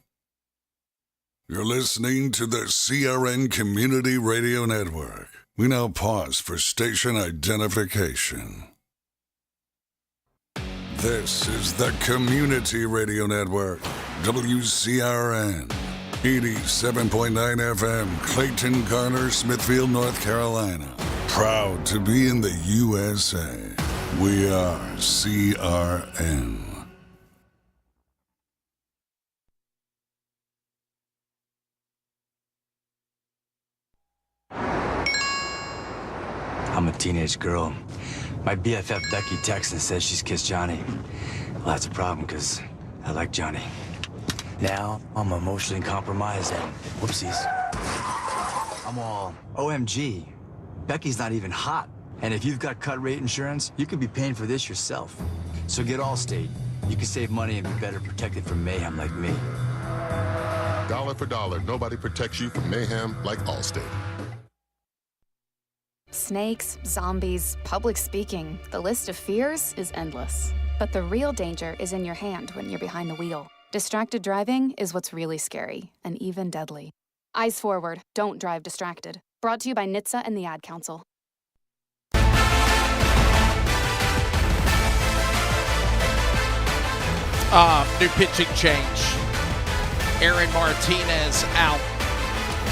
You're listening to the CRN Community Radio Network. We now pause for station identification. This is the Community Radio Network, WCRN, 87.9 FM, Clayton, Garner, Smithfield, North Carolina. Proud to be in the USA. We are CRN. I'm a teenage girl. My BFF Becky texts and says she's kissed Johnny. Well, that's a problem because I like Johnny. Now, I'm emotionally compromised and whoopsies. I'm all, OMG, Becky's not even hot. And if you've got cut rate insurance, you could be paying for this yourself. So get Allstate. You can save money and be better protected from mayhem like me. Dollar for dollar, nobody protects you from mayhem like Allstate. Snakes, zombies, public speaking. The list of fears is endless. But the real danger is in your hand when you're behind the wheel. Distracted driving is what's really scary and even deadly. Eyes forward, don't drive distracted. Brought to you by NHTSA and the Ad Council. New pitching change. Aaron Martinez out.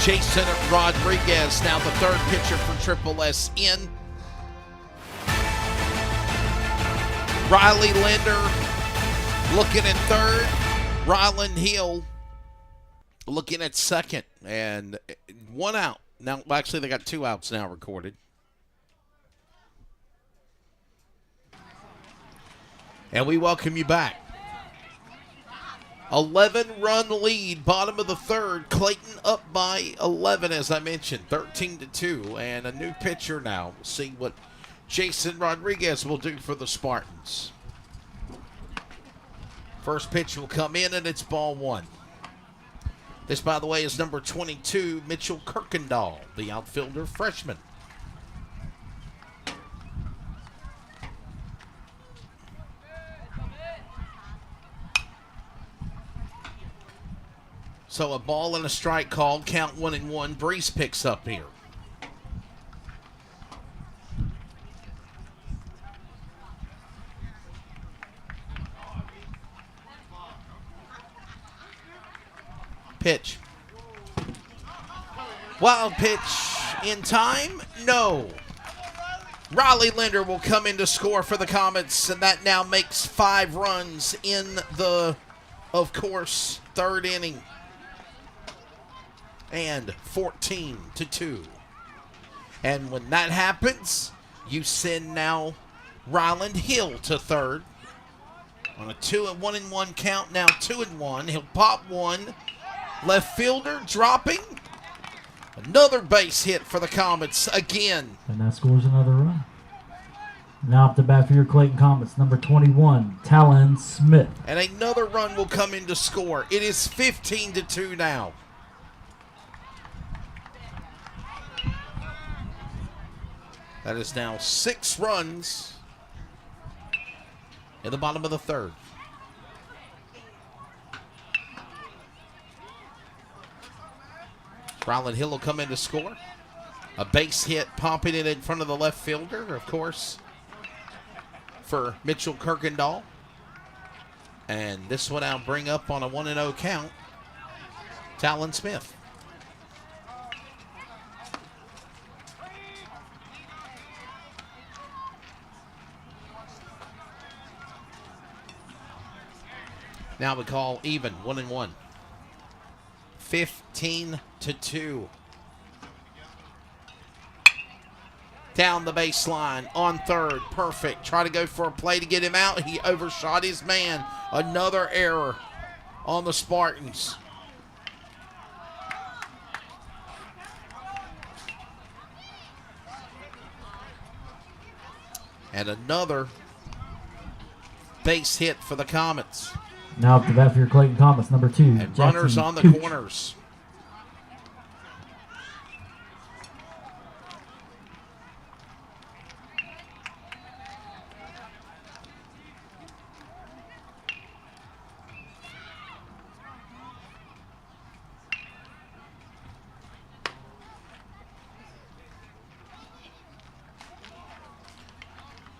Jason Rodriguez, now the third pitcher for Triple S in. Riley Linder looking at third. Ryland Hill looking at second. And 1 out. Now, actually, they got 2 outs now recorded. And we welcome you back. 11-run lead, bottom of the third. Clayton up by 11, as I mentioned, 13-2. And a new pitcher now. We'll see what Jason Rodriguez will do for the Spartans. First pitch will come in, and it's ball 1. This, by the way, is number 22, Mitchell Kirkendall, the outfielder freshman. So a ball and a strike called, count 1-1. Brees picks up here. Pitch. Wild pitch in time? No. Riley Linder will come in to score for the Comets, and that now makes 5 runs in the, of course, third inning. And 14-2. And when that happens, you send now Ryland Hill to third. On a 1-1 count, now 2-1. He'll pop one. Left fielder dropping. Another base hit for the Comets again. And that scores another run. Now up the bat for your Clayton Comets, number 21, Talon Smith. And another run will come in to score. It is 15-2 now. That is now 6 runs in the bottom of the third. Ryland Hill will come in to score. A base hit popping it in front of the left fielder, of course, for Mitchell Kirkendall. And this one I'll bring up on a 1-0 count, Talon Smith. Now we call even, 1-1. 15-2. Down the baseline on third. Perfect. Try to go for a play to get him out. He overshot his man. Another error on the Spartans. And another base hit for the Comets. Now up to bat for your Clayton Comets, number 2. And runners Jackson on the Cooch. corners.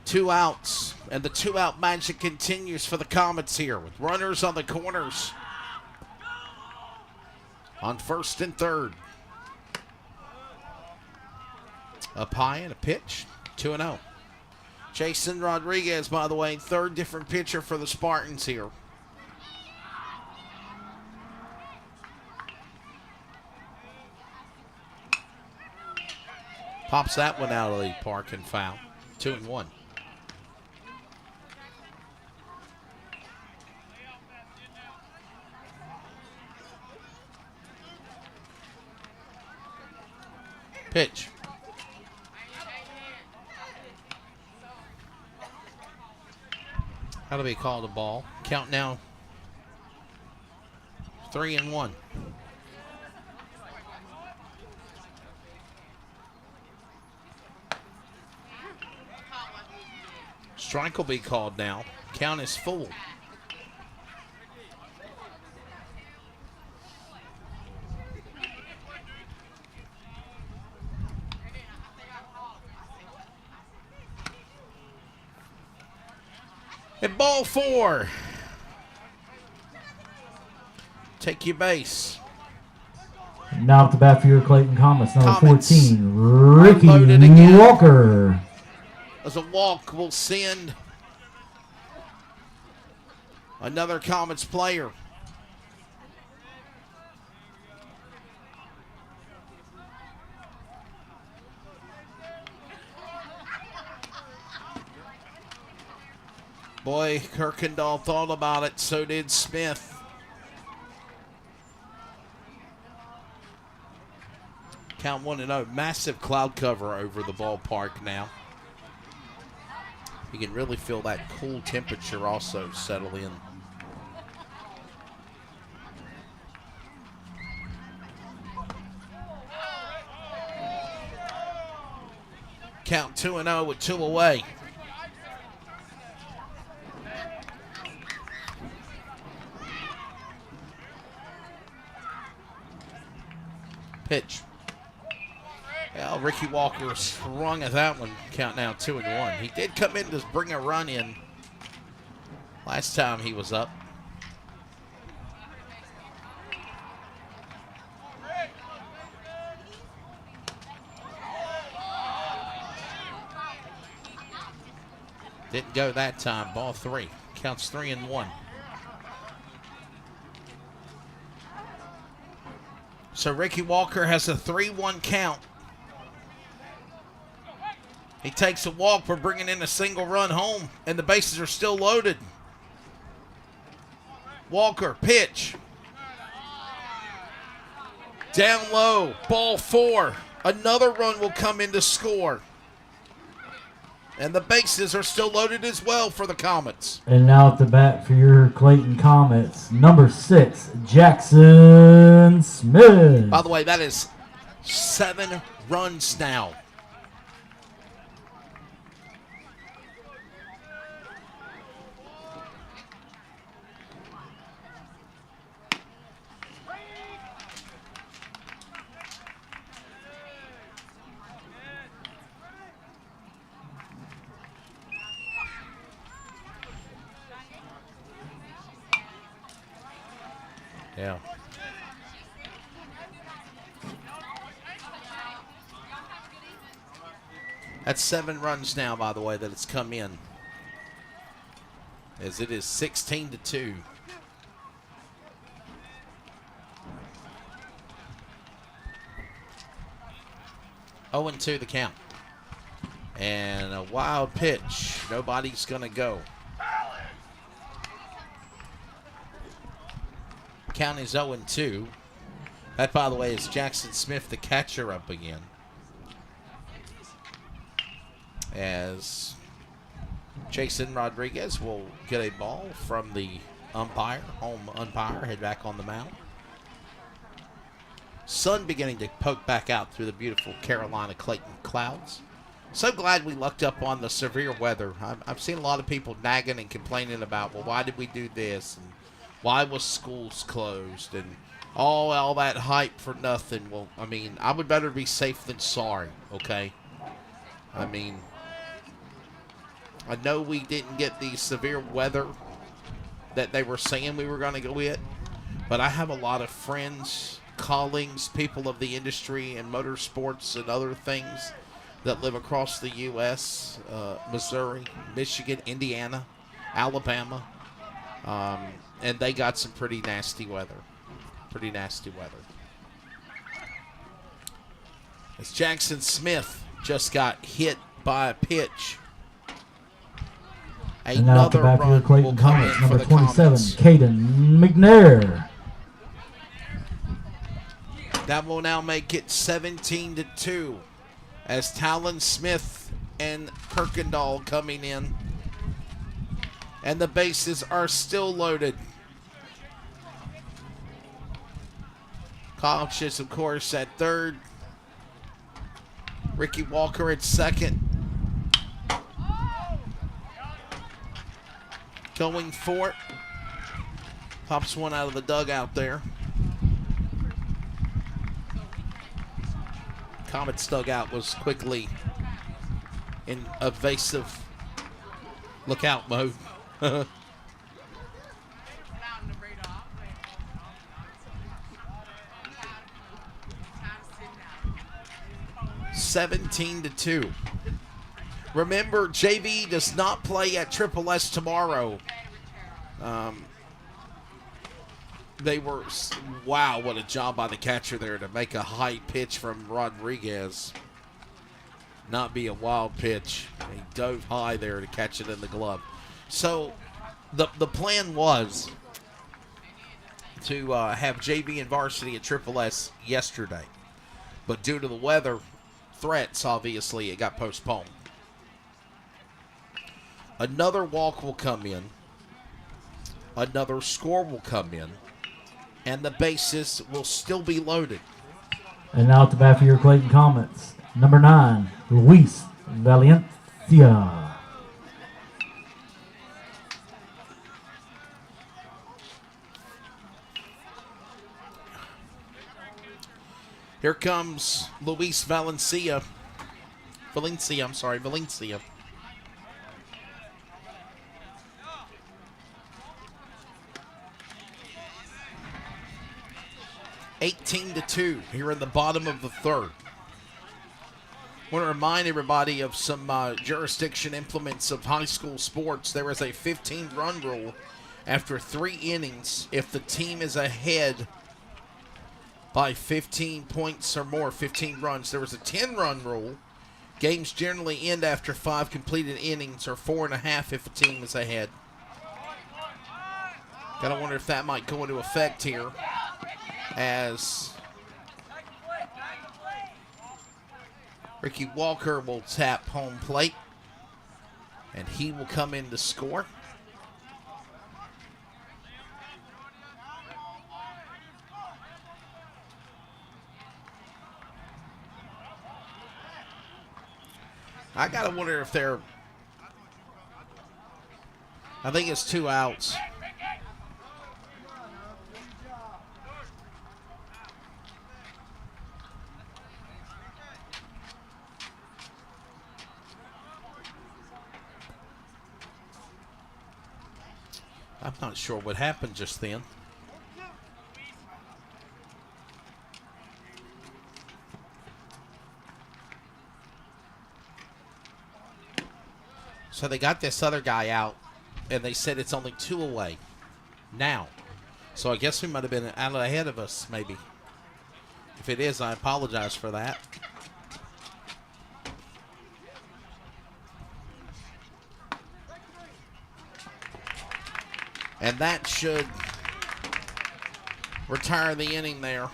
Two outs, and the two-out magic continues for the Comets here with runners on the corners on first and third. Up high and a pitch, 2-0. Jason Rodriguez, by the way, third different pitcher for the Spartans here. Pops that one out of the park and foul, 2-1. Pitch. How do we call the ball? Count now. 3-1. Strike will be called now. Count is full. And ball 4. Take your base. Now at the bat for your Clayton Comets, number Comets 14, Ricky unloaded again. Walker. As a walk will send another Comets player. Boy, Kirkendall thought about it, so did Smith. Count 1-0. Massive cloud cover over the ballpark now. You can really feel that cool temperature also settle in. Count 2-0 with 2 away. Pitch. Well, Ricky Walker swung at that one. Count now 2-1. He did come in to bring a run in last time he was up. Didn't go that time. Ball 3. Counts 3-1. So Ricky Walker has a 3-1 count. He takes a walk for bringing in a single run home, and the bases are still loaded. Walker, pitch. Down low, ball 4. Another run will come in to score. And the bases are still loaded as well for the Comets. And now at the bat for your Clayton Comets, number 6, Jackson Smith. By the way, that is 7 runs now. Yeah. That's 7 runs now, by the way, that it's come in. As it is 16-2. Oh, 2 the count. And a wild pitch. Nobody's going to go. Count is 0-2. That, by the way, is Jackson Smith, the catcher, up again. As Jason Rodriguez will get a ball from the umpire, home umpire, head back on the mound. Sun beginning to poke back out through the beautiful Carolina Clayton clouds. So glad we lucked up on the severe weather. I've seen a lot of people nagging and complaining about, well, why did we do this? And why was schools closed? And all that hype for nothing. Well, I mean, I would better be safe than sorry, okay? I mean, I know we didn't get the severe weather that they were saying we were going to get, but I have a lot of friends, colleagues, people of the industry and motorsports and other things that live across the U.S., Missouri, Michigan, Indiana, Alabama, and they got some pretty nasty weather. Pretty nasty weather. As Jackson Smith just got hit by a pitch. And now at the Another back here, run Clayton will come in Comets, for number the 27, Comets. Caden McNair. That will now make it 17-2 as Talon Smith and Kirkendall coming in. And the bases are still loaded. Couches, of course, at third. Ricky Walker at second. Going for it. Pops one out of the dugout there. Comets dugout was quickly in evasive lookout mode. 17-2. Remember, JV does not play at Triple S tomorrow. They were, wow, what a job by the catcher there to make a high pitch from Rodriguez. Not be a wild pitch. He dove high there to catch it in the glove. So the plan was to have JV and varsity at Triple S yesterday. But due to the weather threats, obviously, it got postponed. Another walk will come in. Another score will come in. And the bases will still be loaded. And now at the back for your Clayton Comets, number 9, Luis Valencia. Here comes Luis Valencia. Valencia. 18-2 here in the bottom of the third. I want to remind everybody of some jurisdiction implements of high school sports. There is a 15-run rule after 3 innings if the team is ahead by 15 points or more, 15 runs. There was a 10-run rule. Games generally end after 5 completed innings or 4.5 if a team is ahead. Gotta wonder if that might go into effect here as Ricky Walker will tap home plate and he will come in to score. I gotta wonder if they're, I think it's 2 outs. I'm not sure what happened just then. So they got this other guy out, and they said it's only 2 away now. So I guess we might have been out ahead of us, maybe. If it is, I apologize for that. And that should retire the inning there.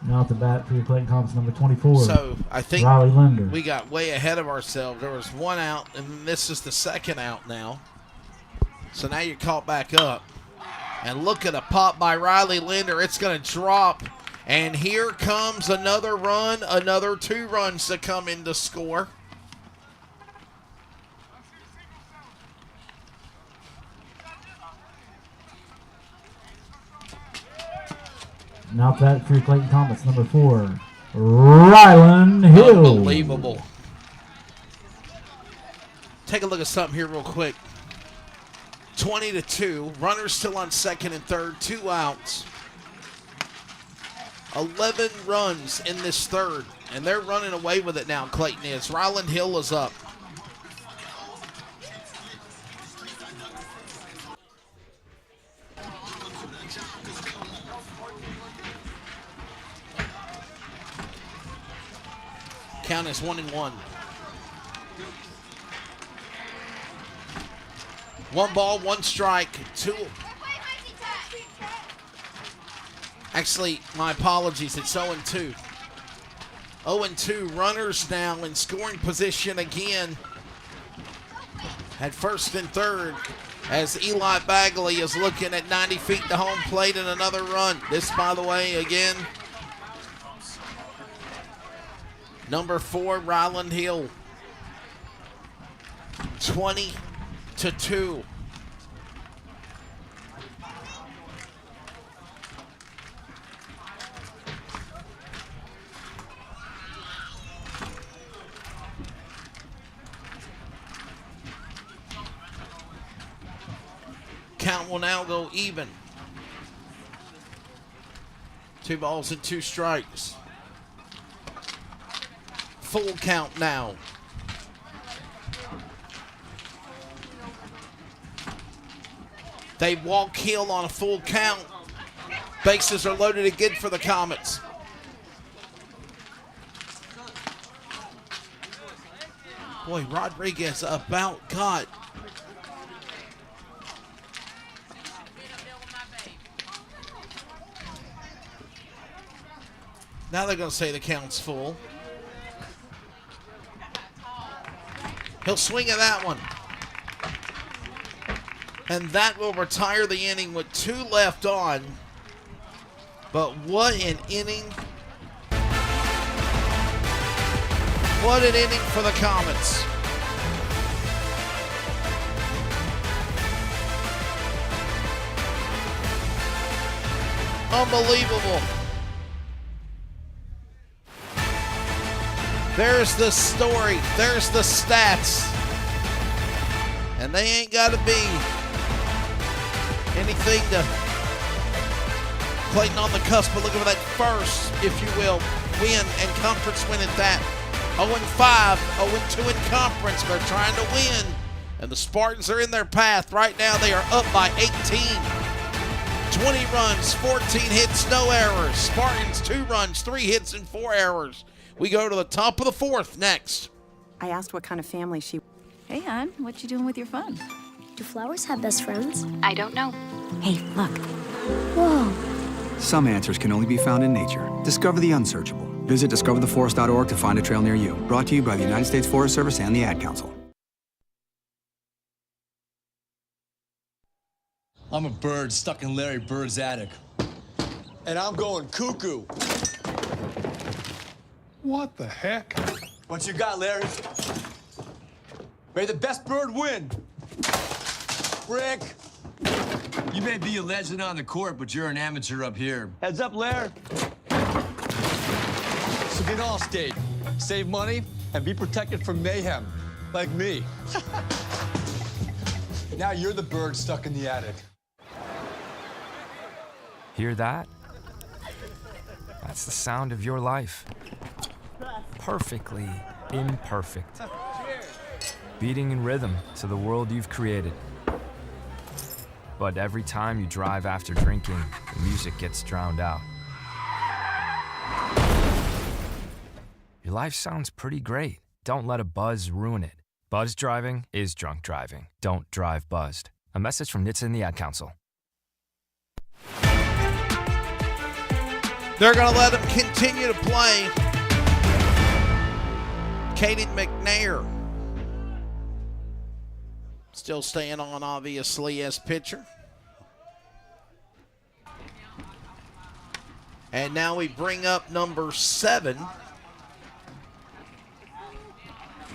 Now at the bat for your Clayton Comets, number 24. So I think Riley Linder. we got way ahead of ourselves. There was one out, and this is the second out now. So now you're caught back up. And look at a pop by Riley Linder. It's going to drop. And here comes another run, another 2 runs to come in to score. Now at that for your Clayton Comets, number 4, Ryland Hill. Unbelievable. Take a look at something here real quick. 20-2. Runners still on second and third. 2 outs. 11 runs in this third. And they're running away with it now, Clayton is. Ryland Hill is up. Count is 1-1. 1 ball, 1 strike, 2. Actually, my apologies. It's 0-2. 0-2. Runners now in scoring position again at first and third as Eli Bagley is looking at 90 feet to home plate and another run. This, by the way, again, number 4, Ryland Hill. 20-2. Count will now go even. 2 balls and 2 strikes. Full count now. They walk Hill on a full count. Bases are loaded again for the Comets. Boy, Rodriguez about got. Now they're going to say the count's full. He'll swing at that one. And that will retire the inning with 2 left on. But what an inning. What an inning for the Comets. Unbelievable. There's the story. There's the stats. And they ain't got to be anything to Clayton on the cusp, but looking for that first, if you will, win and conference win at that. 0-5, 0-2 in conference. They're trying to win. And the Spartans are in their path. Right now they are up by 18. 20 runs, 14 hits, no errors. Spartans 2 runs, 3 hits, and 4 errors. We go to the top of the 4th next. I asked what kind of family she... Hey, hon, what you doing with your phone? Do flowers have best friends? I don't know. Hey, look. Whoa. Some answers can only be found in nature. Discover the unsearchable. Visit discovertheforest.org to find a trail near you. Brought to you by the United States Forest Service and the Ad Council. I'm a bird stuck in Larry Bird's attic. And I'm going cuckoo. What the heck? What you got, Larry? May the best bird win. Rick. You may be a legend on the court, but you're an amateur up here. Heads up, Larry. So get Allstate, save money, and be protected from mayhem, like me. Now you're the bird stuck in the attic. Hear that? That's the sound of your life. Perfectly imperfect. Beating in rhythm to the world you've created. But every time you drive after drinking, the music gets drowned out. Your life sounds pretty great. Don't let a buzz ruin it. Buzz driving is drunk driving. Don't drive buzzed. A message from NHTSA and the Ad Council. They're going to let him continue to play. Clayton McNair still staying on, obviously, as pitcher. And now we bring up number 7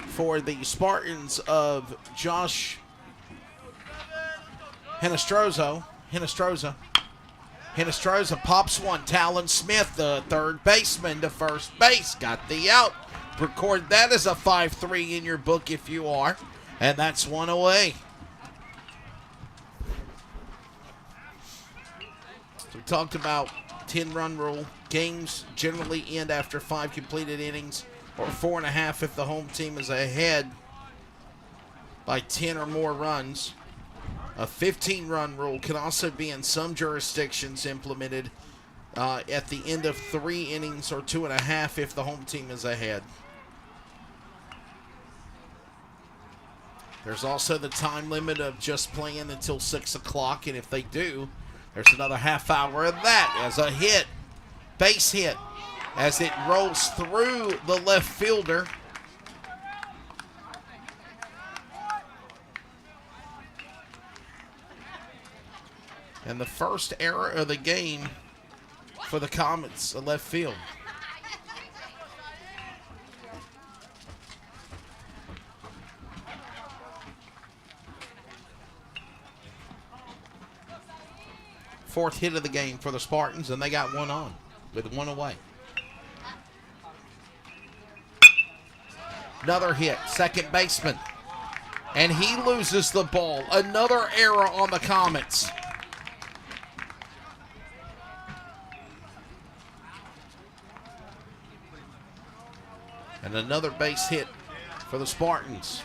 for the Spartans of Josh Hinostroza. Hinostroza pops one. Talon Smith, the third baseman, to first base. Got the out. Record that as a 5-3 in your book if you are. And that's one away. So we talked about 10-run rule. Games generally end after 5 completed innings, or 4.5 if the home team is ahead by 10 or more runs. A 15-run rule can also be in some jurisdictions implemented at the end of 3 innings or 2.5 if the home team is ahead. There's also the time limit of just playing until 6 o'clock, and if they do, there's another half hour of that as a hit, base hit, as it rolls through the left fielder. And the first error of the game for the Comets of left field. Fourth hit of the game for the Spartans, and they got one on with one away. Another hit, second baseman. And he loses the ball. Another error on the Comets. And another base hit for the Spartans.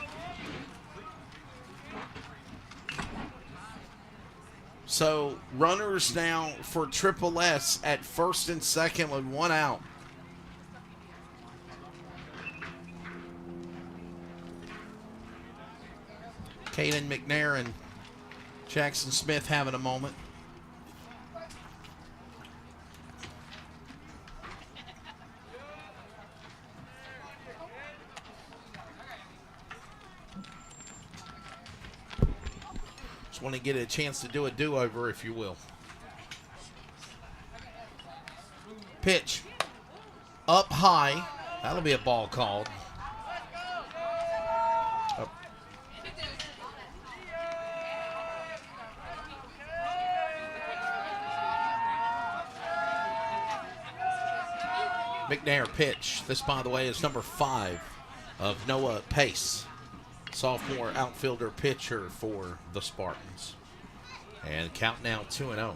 So runners now for Triple S at first and second with one out. Clayton McNair and Jackson Smith having a moment. Just want to get a chance to do a do-over, if you will. Pitch. Up high. That'll be a ball called. Oh. McNair pitch. This, by the way, is number 5 of Noah Pace, sophomore outfielder pitcher for the Spartans. And count now 2-0.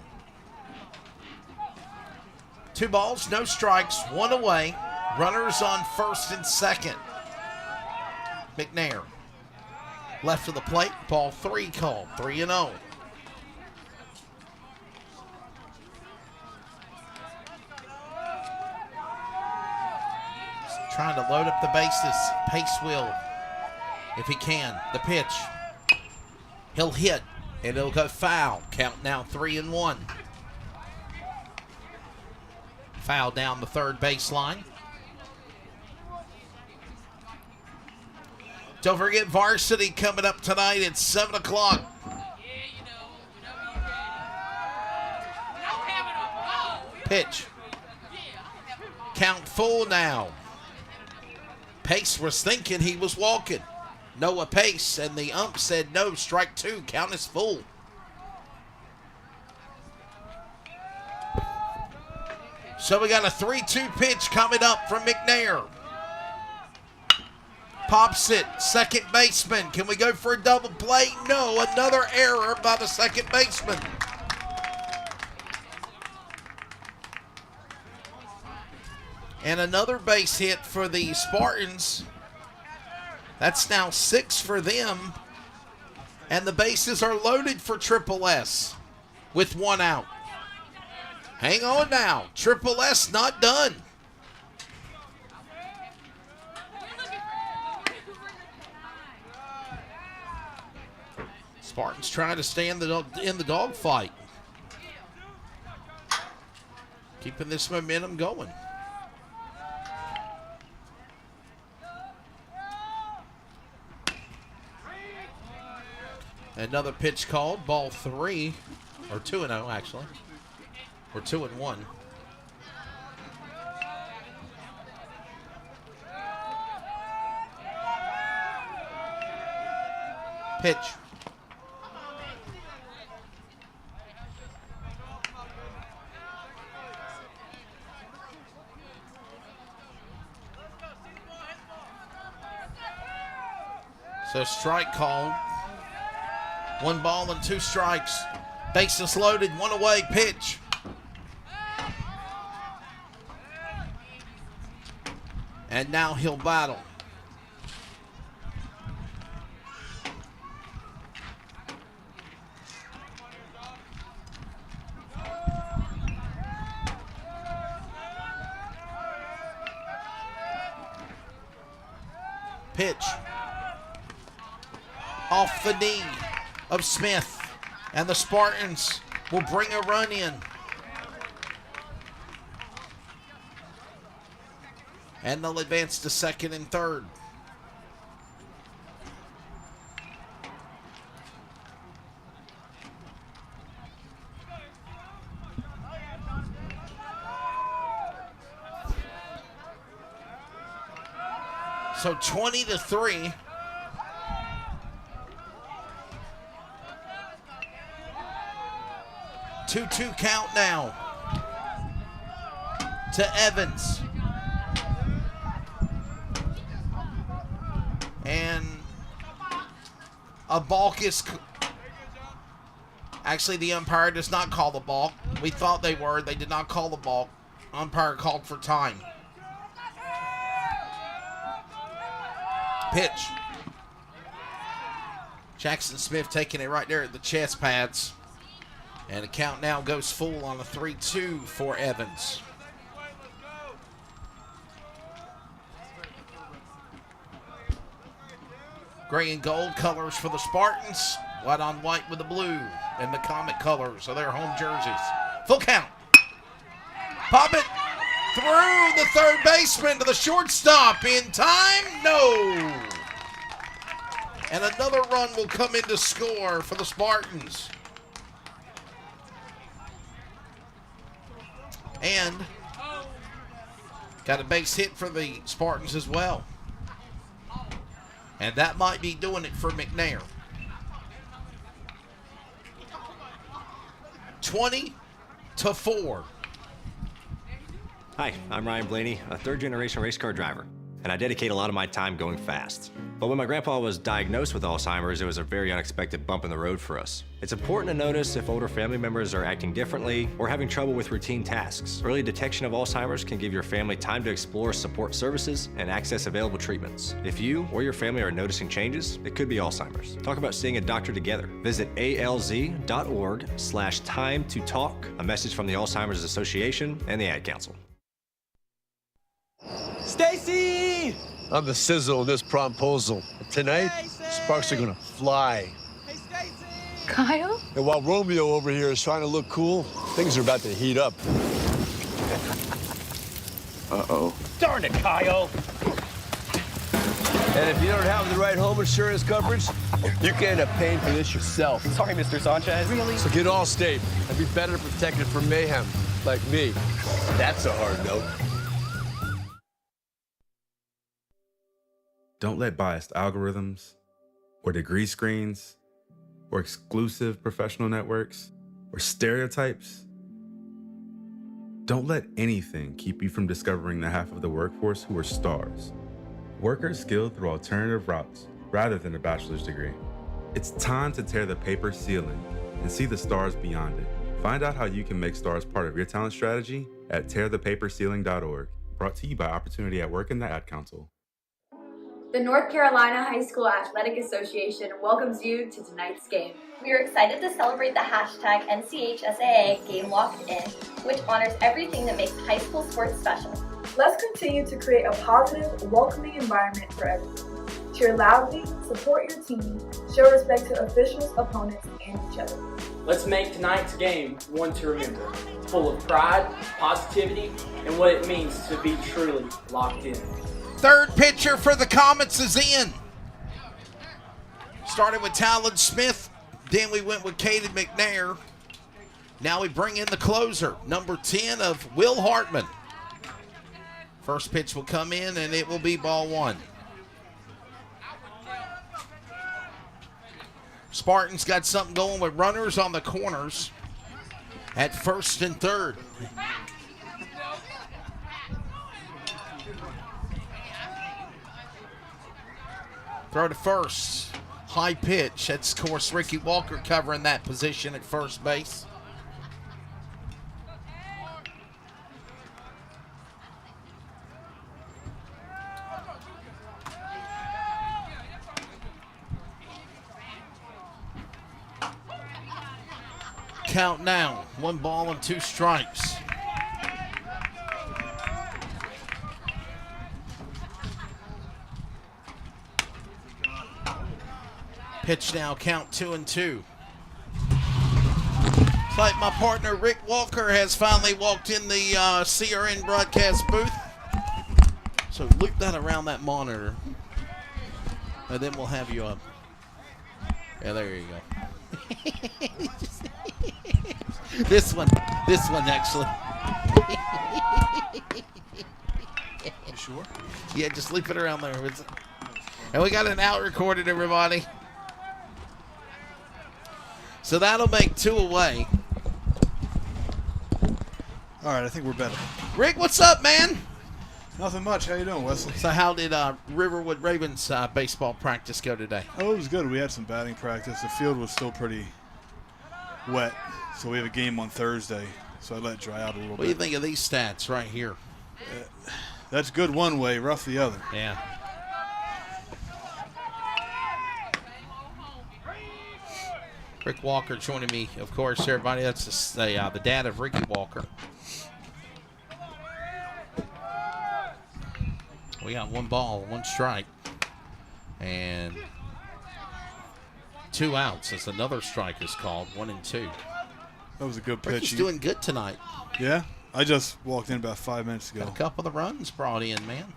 2 balls, no strikes, 1 away. Runners on first and second. McNair. Left of the plate, ball 3 called, 3-0. Trying to load up the bases. Pace will, if he can. The pitch. He'll hit, and it'll go foul. Count now 3-1. Foul down the third baseline. Don't forget varsity coming up tonight at 7 o'clock. Pitch. Count full now. Pace was thinking he was walking. Noah Pace, and the ump said no, strike 2, count is full. So we got a 3-2 pitch coming up from McNair. Pops it, second baseman. Can we go for a double play? No, another error by the second baseman. And another base hit for the Spartans. That's now 6 for them. And the bases are loaded for Triple S with 1 out. Hang on now. Triple S not done. Spartans trying to stay in the dogfight. Keeping this momentum going. Another pitch called, ball 3, or 2-0 actually, or 2-1. Pitch. So strike called. 1 ball and 2 strikes. Bases loaded, 1 away, pitch. And now he'll battle. Pitch. Off the knee of Smith, and the Spartans will bring a run in. And they'll advance to second and third. So 20-3. Two count now to Evans. And a balk is... Actually, the umpire does not call the balk. We thought they were. They did not call the balk. Umpire called for time. Pitch. Jackson Smith taking it right there at the chest pads. And the count now goes full on a 3-2 for Evans. Gray and gold colors for the Spartans. White on white with the blue. And the Comet colors of their home jerseys. Full count. Pop it through the third baseman to the shortstop. In time? No. And another run will come in to score for the Spartans. And got a base hit for the Spartans as well. And that might be doing it for McNair. 20-4. Hi, I'm Ryan Blaney, a third-generation race car driver, and I dedicate a lot of my time going fast. But when my grandpa was diagnosed with Alzheimer's, it was a very unexpected bump in the road for us. It's important to notice if older family members are acting differently or having trouble with routine tasks. Early detection of Alzheimer's can give your family time to explore support services and access available treatments. If you or your family are noticing changes, it could be Alzheimer's. Talk about seeing a doctor together. Visit alz.org/time-to-talk. A message from the Alzheimer's Association and the Ad Council. Stacy! I'm the sizzle of this promposal. Tonight, sparks are gonna fly. Hey, Stacy! Kyle? And while Romeo over here is trying to look cool, things are about to heat up. Uh-oh. Darn it, Kyle! And if you don't have the right home insurance coverage, you can end up paying for this yourself. Sorry, Mr. Sanchez. Really? So get Allstate and be better protected from mayhem, like me. That's a hard note. Don't let biased algorithms, or degree screens, or exclusive professional networks, or stereotypes. Don't let anything keep you from discovering the half of the workforce who are stars. Workers skilled through alternative routes rather than a bachelor's degree. It's time to tear the paper ceiling and see the stars beyond it. Find out how you can make stars part of your talent strategy at tearthepaperceiling.org. Brought to you by Opportunity at Work and the Ad Council. The North Carolina High School Athletic Association welcomes you to tonight's game. We are excited to celebrate the hashtag NCHSAA Game Locked In, which honors everything that makes high school sports special. Let's continue to create a positive, welcoming environment for everyone. Cheer loudly, support your team, show respect to officials, opponents, and each other. Let's make tonight's game one to remember, full of pride, positivity, and what it means to be truly locked in. Third pitcher for the Comets is in. Started with Talon Smith, then we went with Caden McNair. Now we bring in the closer, number 10 of Will Hartman. First pitch will come in, and it will be ball one. Spartans got something going with runners on the corners at first and third. Throw to first. High pitch. That's, of course, Ricky Walker covering that position at first base. Count now. 1 ball and 2 strikes. Pitch now, count 2-2. It's like my partner Rick Walker has finally walked in the CRN broadcast booth. So loop that around that monitor. And then we'll have you up. Yeah, there you go. This one actually. You sure? Yeah, just leave it around there. And we got an out recorded, everybody. So that'll make 2 away. All right, I think we're better. Rick, what's up, man? Nothing much. How you doing, Wesley? So how did Riverwood Ravens baseball practice go today? Oh, it was good. We had some batting practice. The field was still pretty wet, so we have a game on Thursday, so I let it dry out a little bit. What do you think of these stats right here? That's good one way, rough the other. Yeah. Rick Walker joining me, of course, everybody. That's the dad of Ricky Walker. We got 1 ball, 1 strike, and 2 outs as another strike is called, 1-2. That was a good pitch. Ricky's doing good tonight. Yeah? I just walked in about 5 minutes ago. Got a couple of runs brought in, man.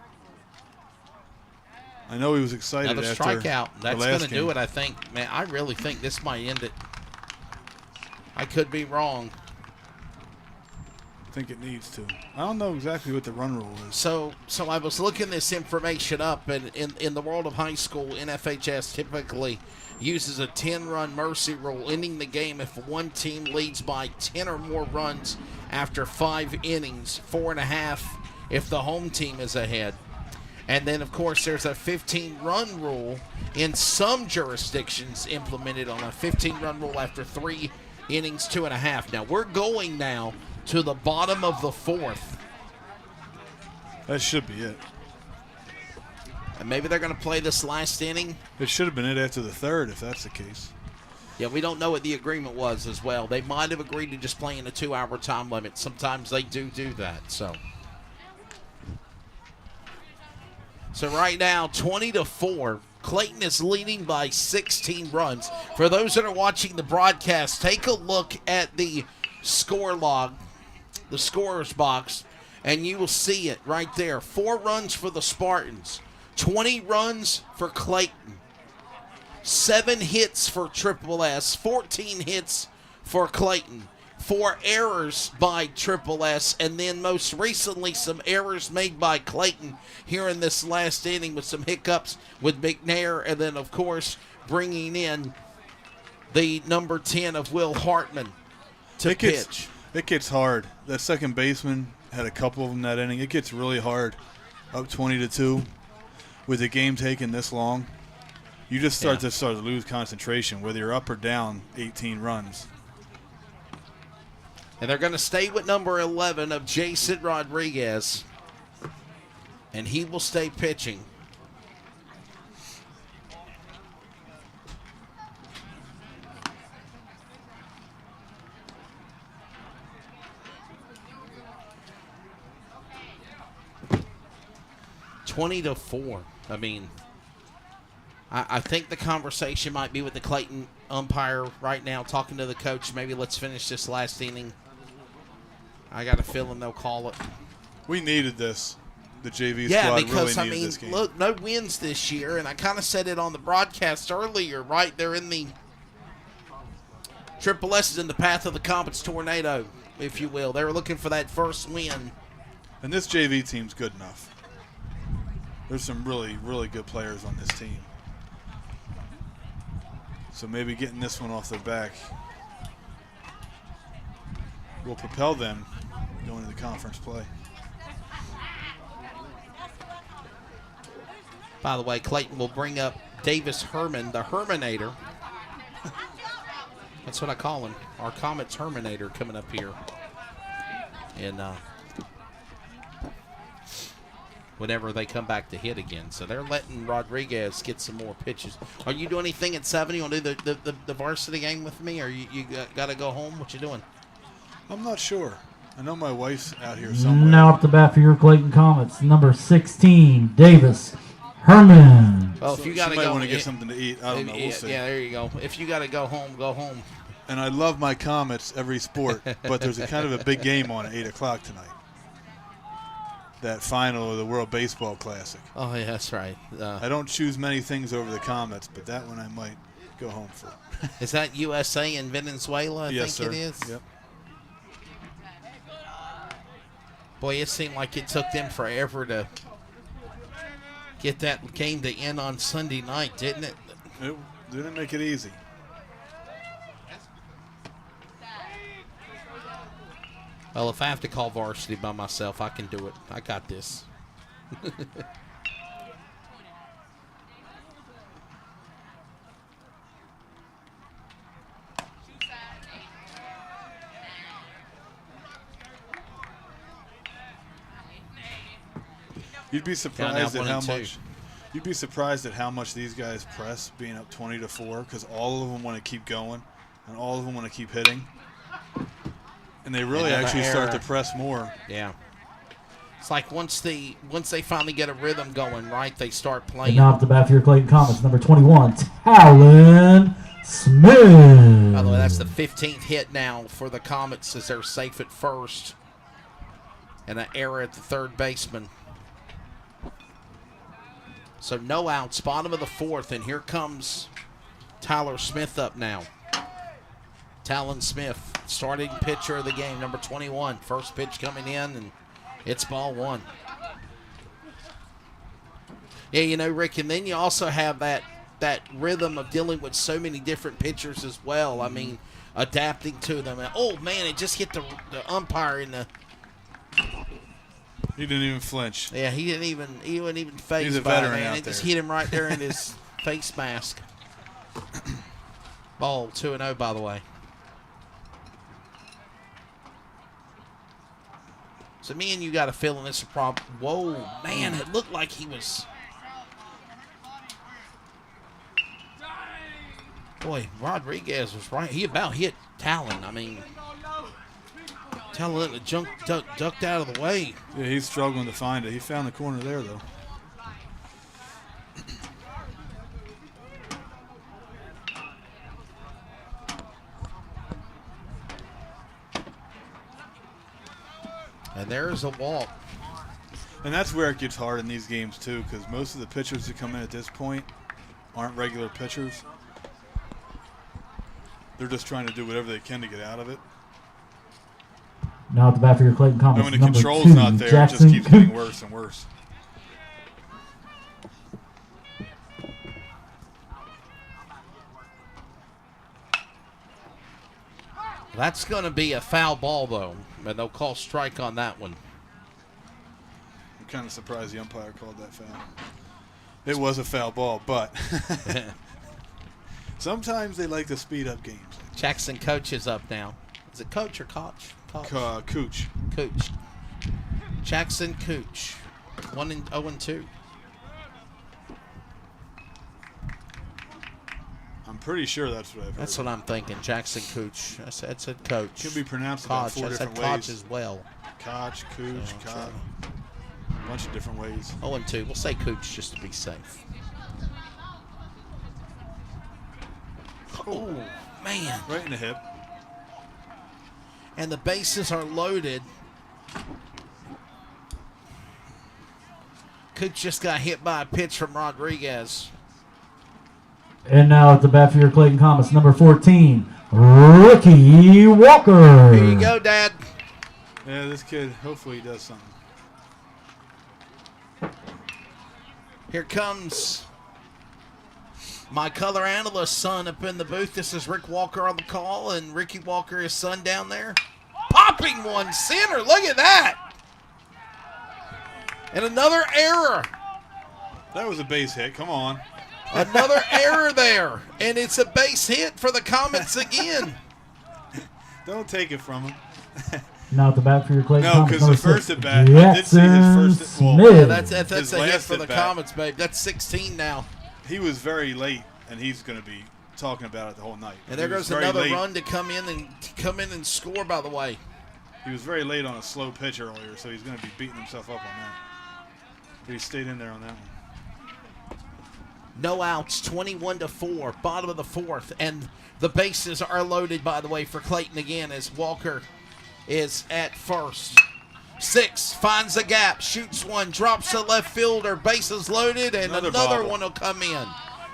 I know he was excited Another after strikeout. That's going to do game. it, I think. Man, I really think this might end it. I could be wrong. I think it needs to. I don't know exactly what the run rule is. So I was looking this information up, and in the world of high school, NFHS typically uses a 10-run mercy rule, ending the game if one team leads by 10 or more runs after 5 innings, 4.5 if the home team is ahead. And then, of course, there's a 15-run rule in some jurisdictions implemented on a 15-run rule after 3 innings, 2.5. Now, we're going now to the bottom of the 4th. That should be it. And maybe they're going to play this last inning. It should have been it after the 3rd, if that's the case. Yeah, we don't know what the agreement was as well. They might have agreed to just play in a 2-hour time limit. Sometimes they do that, so. So right now, 20-4. Clayton is leading by 16 runs. For those that are watching the broadcast, take a look at the score log, the scorer's box, and you will see it right there. 4 runs for the Spartans, 20 runs for Clayton, 7 hits for Triple S, 14 hits for Clayton, 4 errors by Triple S, and then most recently some errors made by Clayton here in this last inning with some hiccups with McNair, and then, of course, bringing in the number 10 of Will Hartman to pitch. It gets hard. That second baseman had a couple of them that inning. It gets really hard up 20-2 with the game taking this long. You just start to lose concentration, whether you're up or down 18 runs. And they're going to stay with number 11 of Jason Rodriguez. And he will stay pitching. $20-4. I mean, I think the conversation might be with the Clayton umpire right now, talking to the coach. Maybe let's finish this last inning. I got a feeling they'll call it. We needed this. The JV Yeah, squad because, really needed this game. look, no wins this year, and I kind of said it on the broadcast earlier, right? They're in the Triple S is in the path of the Comets tornado, if you will. They were looking for that first win. And this JV team's good enough. There's some really, really good players on this team. So maybe getting this one off their back will propel them going into the conference play. By the way, Clayton will bring up Davis Herman, the Herminator. That's what I call him. Our Comets Herminator coming up here. And whenever they come back to hit again. So they're letting Rodriguez get some more pitches. Are you doing anything at 7? You want to do the varsity game with me? Or you got to go home? What you doing? I'm not sure. I know my wife's out here somewhere. Now up the bat for your Clayton Comets, number 16, Davis Herman. Well, if you got to might go, want to get something to eat. I don't know. We'll see. Yeah, there you go. If you got to go home, go home. And I love my Comets every sport, but there's a kind of a big game on at 8 o'clock tonight. That final of the World Baseball Classic. Oh, yeah, that's right. I don't choose many things over the Comets, but that one I might go home for. Is that USA and Venezuela? Yes, I think sir. it is. Yep. Boy, it seemed like it took them forever to get that game to end on Sunday night, didn't it? It didn't make it easy. Well, if I have to call varsity by myself, I can do it. I got this. You'd be surprised at how 1-2. much. You'd be surprised at how much these guys press, being up 20-4, because all of them want to keep going, and all of them want to keep hitting, and they really Another actually start error. to press more. Yeah. It's like once they finally get a rhythm going, right, they start And playing. now up the bat for your Clayton Comets, number 21, Talon Smith. By the way, that's the 15th hit now for the Comets as they're safe at first. And an error at the third baseman. So no outs, bottom of the 4th, and here comes Tyler Smith up now. Talon Smith, starting pitcher of the game, number 21. First pitch coming in, and it's ball 1. Yeah, you know, Rick, and then you also have that rhythm of dealing with so many different pitchers as well. I mean, adapting to them. And, oh, man, it just hit the umpire in the... He didn't even flinch. Yeah, he wasn't even phased He's a by it, veteran man. out It just there. hit him right there in his face mask. Ball 2-0, by the way. So me and you got a feeling it's a problem. Whoa, man, it looked like he was... Boy, Rodriguez was right. He about hit Talon. I mean, Talon ducked out of the way. Yeah, he's struggling to find it. He found the corner there, though. And there's a walk. And that's where it gets hard in these games, too, because most of the pitchers who come in at this point aren't regular pitchers. They're just trying to do whatever they can to get out of it. Now at the bat for your Clayton Comets, And when the number control's 2, not there, Jackson it just keeps getting worse and worse. That's going to be a foul ball, though, and they'll call strike on that one. I'm kind of surprised the umpire called that foul. It was a foul ball, but sometimes they like to speed up games. Jackson Coach is up now. Is it Coach or Koch? Cooch. Cooch. Jackson Cooch. 1-0-2. I'm pretty sure that's what I've heard. That's what I'm thinking. Jackson Cooch. I said Coach. Could be pronounced about Koch. 4 I said different Koch ways. as well. Koch, Cooch, Koch. A bunch of different ways. 0-2. We'll say Cooch just to be safe. Oh, man. Right in the hip. And the bases are loaded. Cooch just got hit by a pitch from Rodriguez. And now at the bat for your Clayton Comets, number 14, Ricky Walker. Here you go, Dad. Yeah, this kid, hopefully he does something. Here comes my color analyst son up in the booth. This is Rick Walker on the call, and Ricky Walker, his son down there. Popping one center. Look at that. And another error. That was a base hit. Come on. Another error there. And it's a base hit for the Comets again. Don't take it from him. Now at the bat for your Clayton No, Comets, because number the first 6, at bat, I did see his first. Well, Smith. Yeah, that's his a hit last for the at bat. Comets, babe. That's 16 now. He was very late, and he's going to be talking about it the whole night. And there goes another run to come in and score, by the way. He was very late on a slow pitch earlier, so he's going to be beating himself up on that. But he stayed in there on that one. No outs, 21-4, bottom of the fourth, and the bases are loaded, by the way, for Clayton again as Walker is at first. 6 finds a gap, shoots one, drops a left fielder, bases loaded, and another one will come in.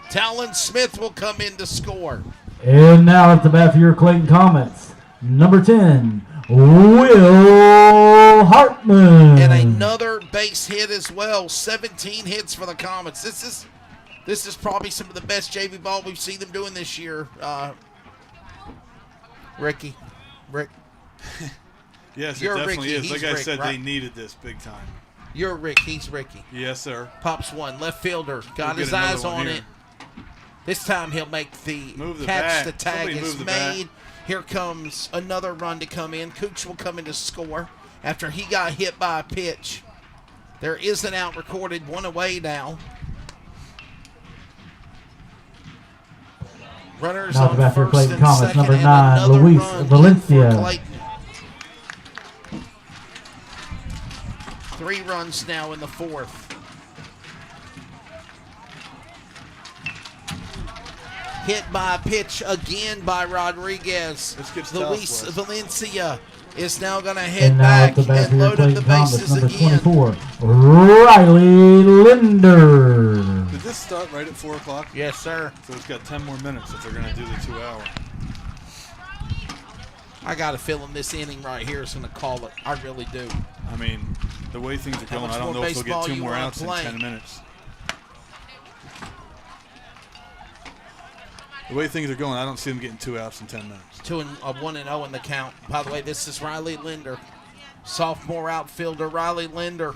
Talon Smith will come in to score. And now at the bat for your Clayton Comets, number 10, Will Hartman. And another base hit as well. 17 hits for the Comets. This is probably some of the best JV ball we've seen them doing this year. Rick. Yes, You're it definitely Ricky, is. Like he's I Rick, said, right? they needed this big time. You're Rick. He's Ricky. Yes, sir. Pops one. Left fielder. Got We'll his get another eyes one on here. it. This time he'll make the Move the catch. bat. The tag Somebody is move the bat. made. Here comes another run to come in. Cooch will come in to score after he got hit by a pitch. There is an out recorded. One away now. Runners Now on the bat for first Clayton and Comets, second, number and 9, another Luis run in Valencia. for Clayton. 3 runs now in the fourth. Hit by a pitch again by Rodriguez. Luis Valencia is now going to head And now back at the bat for and your load up the Clayton Comets, bases number again. 24, Riley Linder. Did this start right at 4 o'clock? Yes, sir. So it's got 10 more minutes if they're going to do the 2 hour. I got a feeling this inning right here is going to call it. I really do. I mean, the way things are How going, much I don't more know if they'll baseball get 2 you more wanna outs in play? 10 minutes. The way things are going, I don't see them getting 2 outs in 10 minutes. 1-0 in the count. By the way, this is Riley Linder, sophomore outfielder Riley Linder.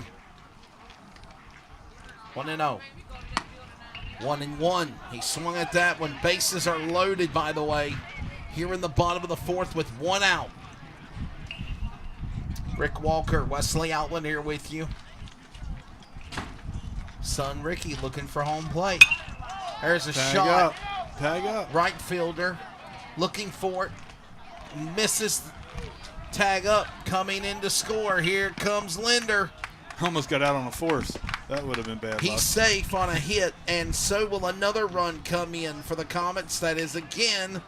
1-0. 1-1. He swung at that one. Bases are loaded, by the way, here in the bottom of the fourth with 1 out. Rick Walker, Wesley Outland here with you. Son Ricky looking for home plate. There's a shot. Tag up. Right fielder looking for it. Misses. Tag up. Coming in to score. Here comes Linder. Almost got out on a force. That would have been bad luck. He's safe on a hit, and so will another run come in for the Comets. That is again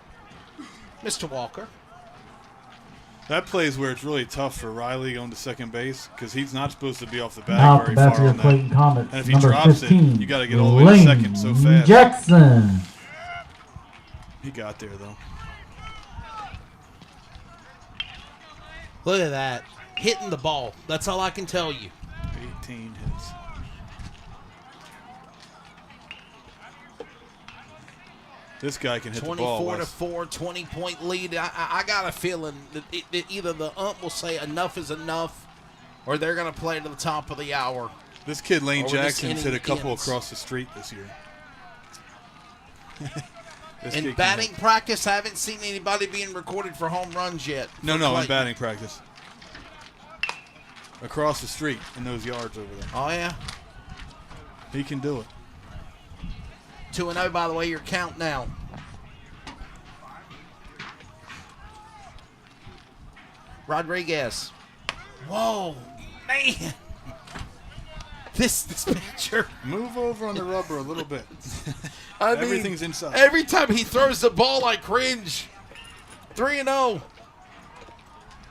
Mr. Walker. That plays where it's really tough for Riley going to second base because he's not supposed to be off the bag Now at very the bat far for your on Clayton that. Comets, And if he number drops 15, it, you got to get all the way to Lane second so fast. Jackson. He got there though. Look at that. Hitting the ball. That's all I can tell you. 18 hits. This guy can hit the ball. 24-4, 20-point lead. I got a feeling that either the ump will say enough is enough, or they're going to play to the top of the hour. This kid Lane Or this Jackson's hit a inning couple ends. across the street this year. This In kid can batting hit. practice, I haven't seen anybody being recorded for home runs yet. No, for in Clayton. batting practice. Across the street in those yards over there. Oh, yeah. He can do it. 2-0, by the way, your count now. Rodriguez. Whoa, man. This pitcher. Move over on the rubber a little bit. I mean, everything's inside. Every time he throws the ball, I cringe. 3-0.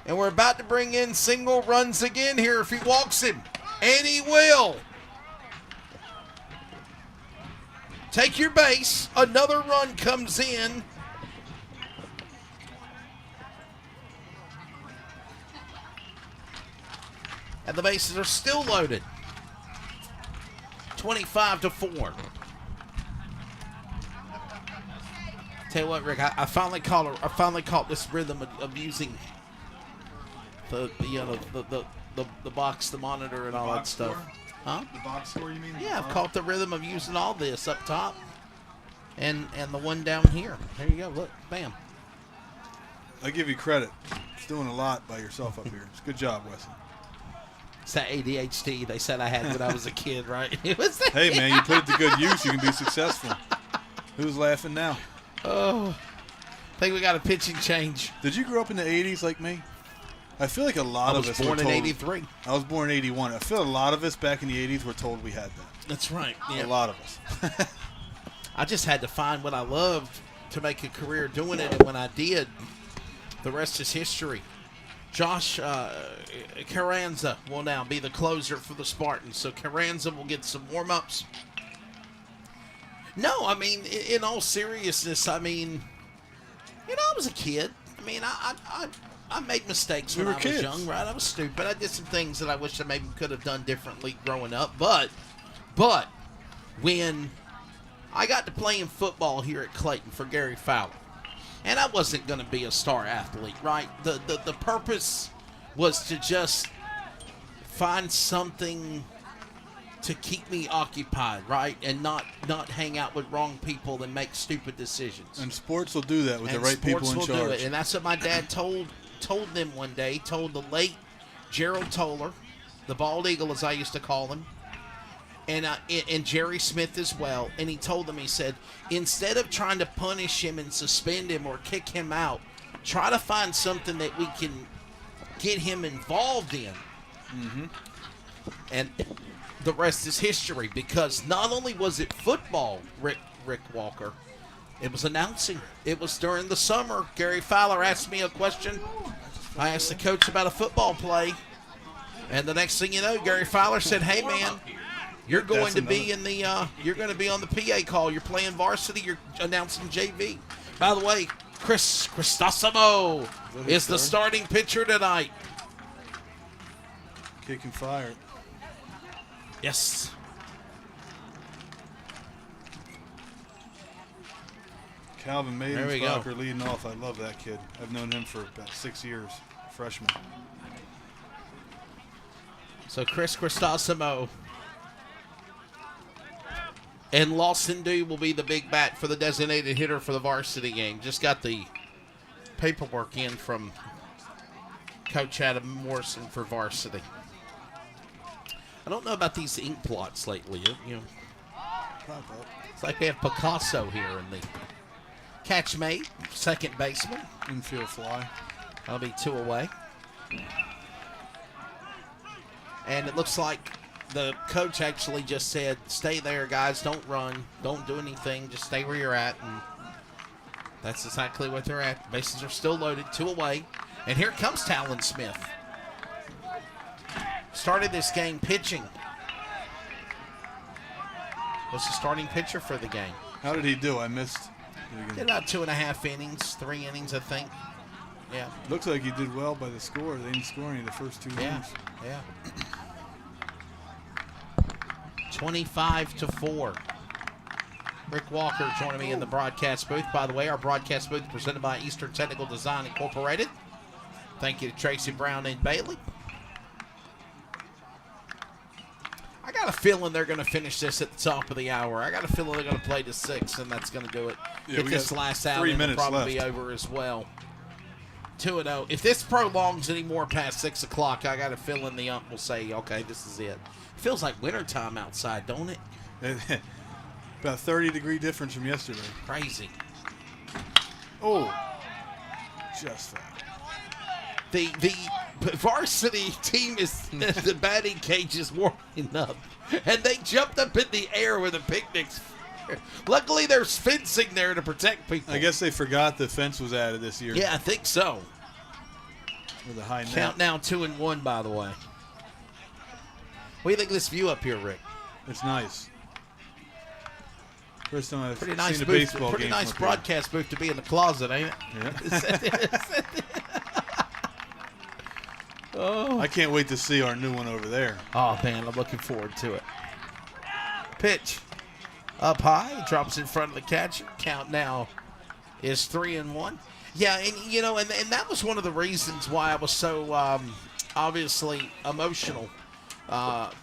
And we're about to bring in single runs again here if he walks him. And he will. Take your base. Another run comes in. And the bases are still loaded. 25-4. Tell you what, Rick, I finally caught this rhythm of using the box, the monitor, and all that stuff. Score? Huh? The box score, you mean? Yeah, I've caught the rhythm of using all this up top and the one down here. There you go. Look, bam. I give you credit. It's doing a lot by yourself up here. It's a good job, Wesley. It's that ADHD they said I had when I was a kid, right? It was that. Hey, man, you put it to good use, you can be successful. Who's laughing now? Oh, I think we got a pitching change. Did you grow up in the 80s like me? I feel like a lot of us were told. I was born in 83. I was born in 81. I feel a lot of us back in the 80s were told we had that. That's right. Yeah. A lot of us. I just had to find what I loved to make a career doing it, and when I did, the rest is history. Josh Carranza will now be the closer for the Spartans, so Carranza will get some warm-ups. No, I mean, in all seriousness, I mean, I was a kid. I mean, I made mistakes when I was young, right? I was stupid. I did some things that I wish I maybe could have done differently growing up. But when I got to playing football here at Clayton for Gary Fowler, and I wasn't going to be a star athlete, right? The purpose was to just find something to keep me occupied, right? And not hang out with wrong people and make stupid decisions. And sports will do that with the right people in charge. Sports will do it, and that's what my dad told them one day. He told the late Gerald Toller, the bald eagle as I used to call him, and Jerry Smith as well. And he told them, he said, instead of trying to punish him and suspend him or kick him out, try to find something that we can get him involved in. Mm-hmm. And the rest is history, because not only was it football, Rick Walker, it was announcing. It was during the summer. Gary Fowler asked me a question. I asked the coach about a football play, and the next thing you know, Gary Fowler said, "Hey man, you're going to be in the you're going to be on the PA call. You're playing varsity. You're announcing JV." By the way, Chris Cristosimo is the starting pitcher tonight. Kicking fire. Yes. Calvin Maidensbacher leading off. I love that kid. I've known him for about 6 years. Freshman. So Chris Cristosimo and Lawson Dew will be the big bat for the designated hitter for the varsity game. Just got the paperwork in from Coach Adam Morrison for varsity. I don't know about these ink blots lately. It's like they have Picasso here in the catch mate, second baseman. Infield fly. That'll be 2 away. And it looks like the coach actually just said, stay there, guys. Don't run. Don't do anything. Just stay where you're at. And that's exactly what they're at. Bases are still loaded. 2 away. And here comes Talon Smith. Started this game pitching. Was the starting pitcher for the game. How did he do? I missed. Did about 2.5 innings, 3 innings, I think. Yeah. Looks like he did well by the score. They didn't score any the first 2 innings. Yeah. 25-4. Rick Walker joining me in the broadcast booth. By the way, our broadcast booth presented by Eastern Technical Design Incorporated. Thank you to Tracy Brown and Bailey. I got a feeling they're going to finish this at the top of the hour. I got a feeling they're going to play to 6, and that's going to do it. Yeah, Get this last out, and it'll probably be over as well. 2-0. If this prolongs any more past 6 o'clock, I got a feeling the ump will say, okay, this is it. It feels like wintertime outside, don't it? About 30-degree difference from yesterday. Crazy. Oh, just that. varsity team is the batting cage is warming up, and they jumped up in the air with a picnic. Luckily, there's fencing there to protect people. I guess they forgot the fence was added this year. Yeah, I think so. With a high net. Count now 2-1, by the way. What do you think of this view up here, Rick? It's nice. First time I've Pretty nice seen a booth, baseball pretty game. nice from up broadcast booth to be in the closet, ain't it? Yeah. Oh. I can't wait to see our new one over there. Oh, man, I'm looking forward to it. Pitch. Up high, drops in front of the catcher. Count now is 3-1. Yeah, and you know, and that was one of the reasons why I was so obviously emotional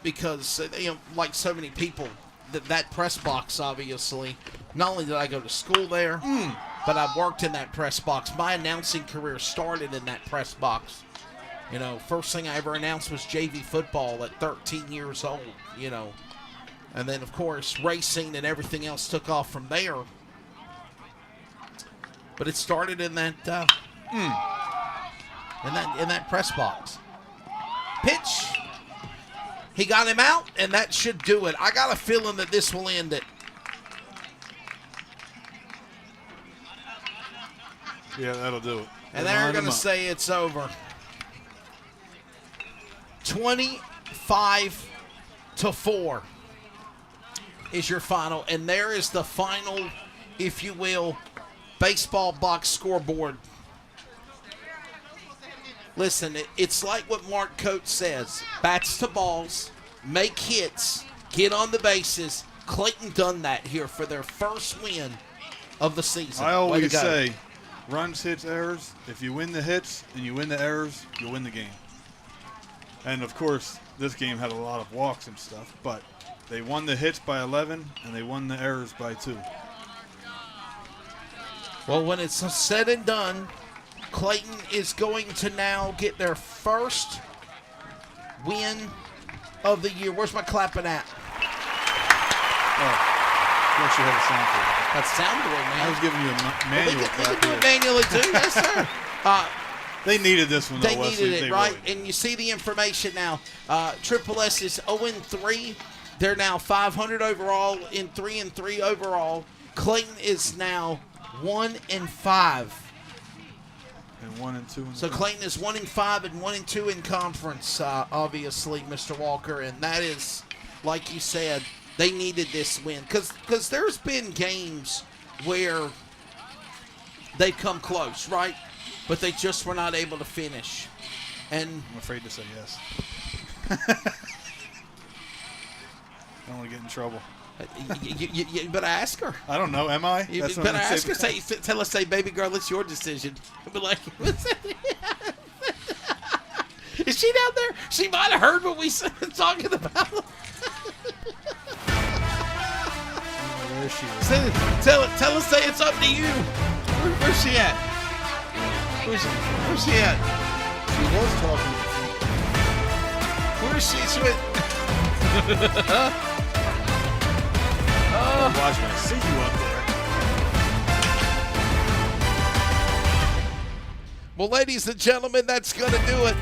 because you know, like so many people, that press box obviously. Not only did I go to school there, but I worked in that press box. My announcing career started in that press box. You know, first thing I ever announced was JV football at 13 years old. You know. And then, of course, racing and everything else took off from there. But it started in that in that press box. Pitch. He got him out, and that should do it. I got a feeling that this will end it. Yeah, that'll do it. And they're going to say it's over. 25-4. Is your final, and there is the final, if you will, baseball box scoreboard. Listen, it's like what Mark Coates says: bats to balls, make hits, get on the bases. Clayton done that here for their first win of the season. I always say, runs, hits, errors. If you win the hits and you win the errors, you'll win the game. And of course, this game had a lot of walks and stuff, but they won the hits by 11, and they won the errors by 2. Well, when it's said and done, Clayton is going to now get their first win of the year. Where's my clapping at? Oh, you actually have a sound for it. That's sound board, man. I was giving you a manual clap. They can do it manually, too. Yes, sir. They needed this one, though, They Wesley. needed it, They right? really did. And you see the information now. Triple S is 0-3. They're now 500 overall in 3-3 overall. Clayton is now 1-5. And 1-2. So Clayton is 1-5 and 1-2 in conference, obviously, Mr. Walker. And that is, like you said, they needed this win. Because there's been games where they've come close, right? But they just were not able to finish. And I'm afraid to say yes. I don't want to get in trouble. You better ask her. I don't know. Am I? You That's better what I'm ask her. saying. Tell us, baby girl, it's your decision. Be like, is she down there? She might have heard what we said talking about. Where is she? Tell her, say it's up to you. Where's she at? Where's she at? She was talking. Where is she? She went. Oh. Watch me. I see you up there. Well, ladies and gentlemen, that's going to do it.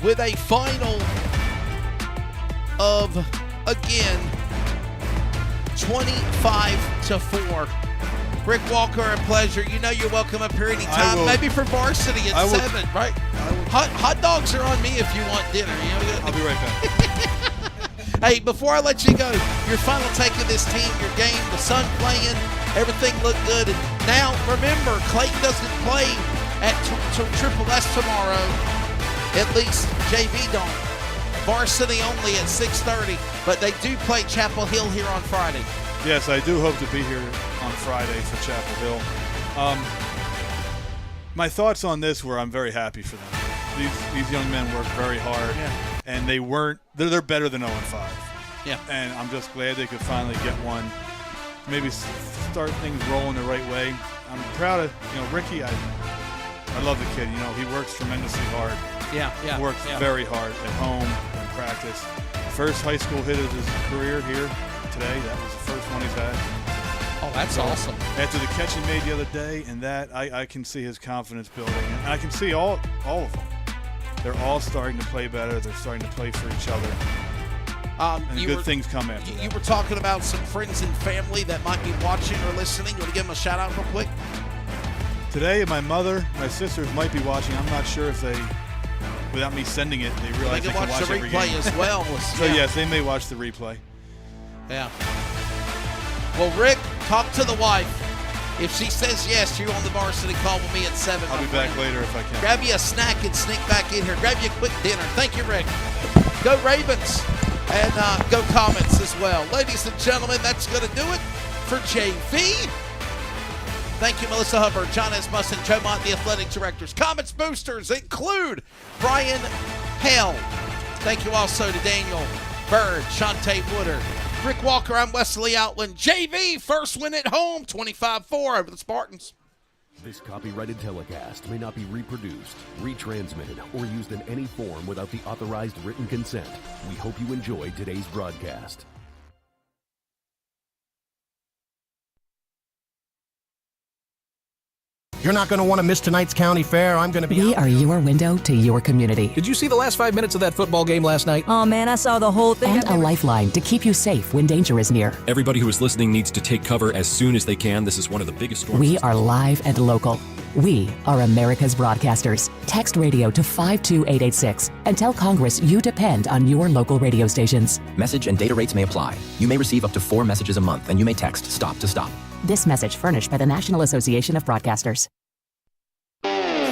With a final of, again, 25-4. Rick Walker, a pleasure. You know you're welcome up here anytime. Maybe for varsity at 7, right? Hot dogs are on me if you want dinner. You know, I'll be right back. Hey, before I let you go, your final take of this team, your game, the sun playing, everything looked good. And now, remember, Clayton doesn't play at Triple S tomorrow. At least JV don't. Varsity only at 6:30, but they do play Chapel Hill here on Friday. Yes, I do hope to be here on Friday for Chapel Hill. My thoughts on this were I'm very happy for them. These young men worked very hard, and they're better than 0-5. Yeah. And I'm just glad they could finally get one, maybe start things rolling the right way. I'm proud of, Ricky, I love the kid. He works tremendously hard. Yeah. Works very hard at home and practice. First high school hit of his career here today. That was the first one he's had. Oh, that's awesome. After the catch he made the other day, and that, I can see his confidence building. And I can see all of them. They're all starting to play better. They're starting to play for each other. And good things come after that. You were talking about some friends and family that might be watching or listening. You want to give them a shout-out real quick? Today, my mother, my sisters might be watching. I'm not sure if they, without me sending it, they realize they can watch the every replay game. as well. So, yes, they may watch the replay. Yeah. Well, Rick, talk to the wife. If she says yes, you're on the varsity call with me at 7. I'll be back later if I can. Grab you a snack and sneak back in here. Grab you a quick dinner. Thank you, Rick. Go Ravens. And go Comets as well. Ladies and gentlemen, that's going to do it for JV. Thank you, Melissa Hubbard, John Esmus, and Joe Mott, the athletic directors. Comets boosters include Brian Hale. Thank you also to Daniel Bird, Shante Woodard, Rick Walker. I'm Wesley Outland. JV, first win at home, 25-4 over the Spartans. This copyrighted telecast may not be reproduced, retransmitted, or used in any form without the authorized written consent. We hope you enjoyed today's broadcast. You're not going to want to miss tonight's county fair. I'm going to be. We are your window to your community. Did you see the last 5 minutes of that football game last night? Oh man, I saw the whole thing. And a lifeline to keep you safe when danger is near. Everybody who is listening needs to take cover as soon as they can. This is one of the biggest storms. We are live and local. We are America's broadcasters. Text radio to 52886 and tell Congress you depend on your local radio stations. Message and data rates may apply. You may receive up to 4 messages a month, and you may text STOP to STOP. This message furnished by the National Association of Broadcasters.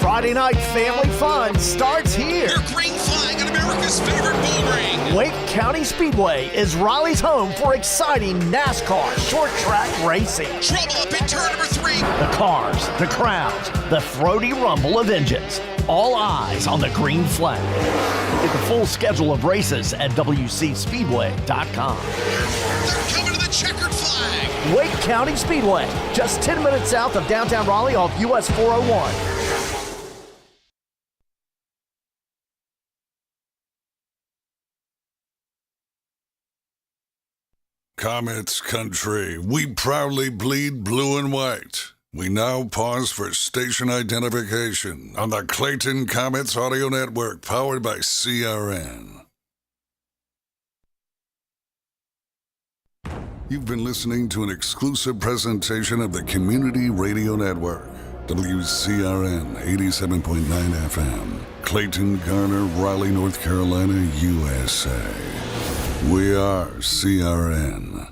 Friday night family fun starts here. Your green flag on America's favorite bull ring. Wake County Speedway is Raleigh's home for exciting NASCAR short track racing. Trouble up in turn number 3. The cars, the crowds, the throaty rumble of engines. All eyes on the green flag. Get the full schedule of races at WCSpeedway.com. They're coming to the checkered flag. Wake County Speedway, just 10 minutes south of downtown Raleigh off US 401. Comets Country, we proudly bleed blue and white. We now pause for station identification on the Clayton Comets audio network powered by CRN. You've been listening to an exclusive presentation of the Community Radio Network, WCRN 87.9 FM, Clayton, Garner, Raleigh, North Carolina, USA. We are CRN.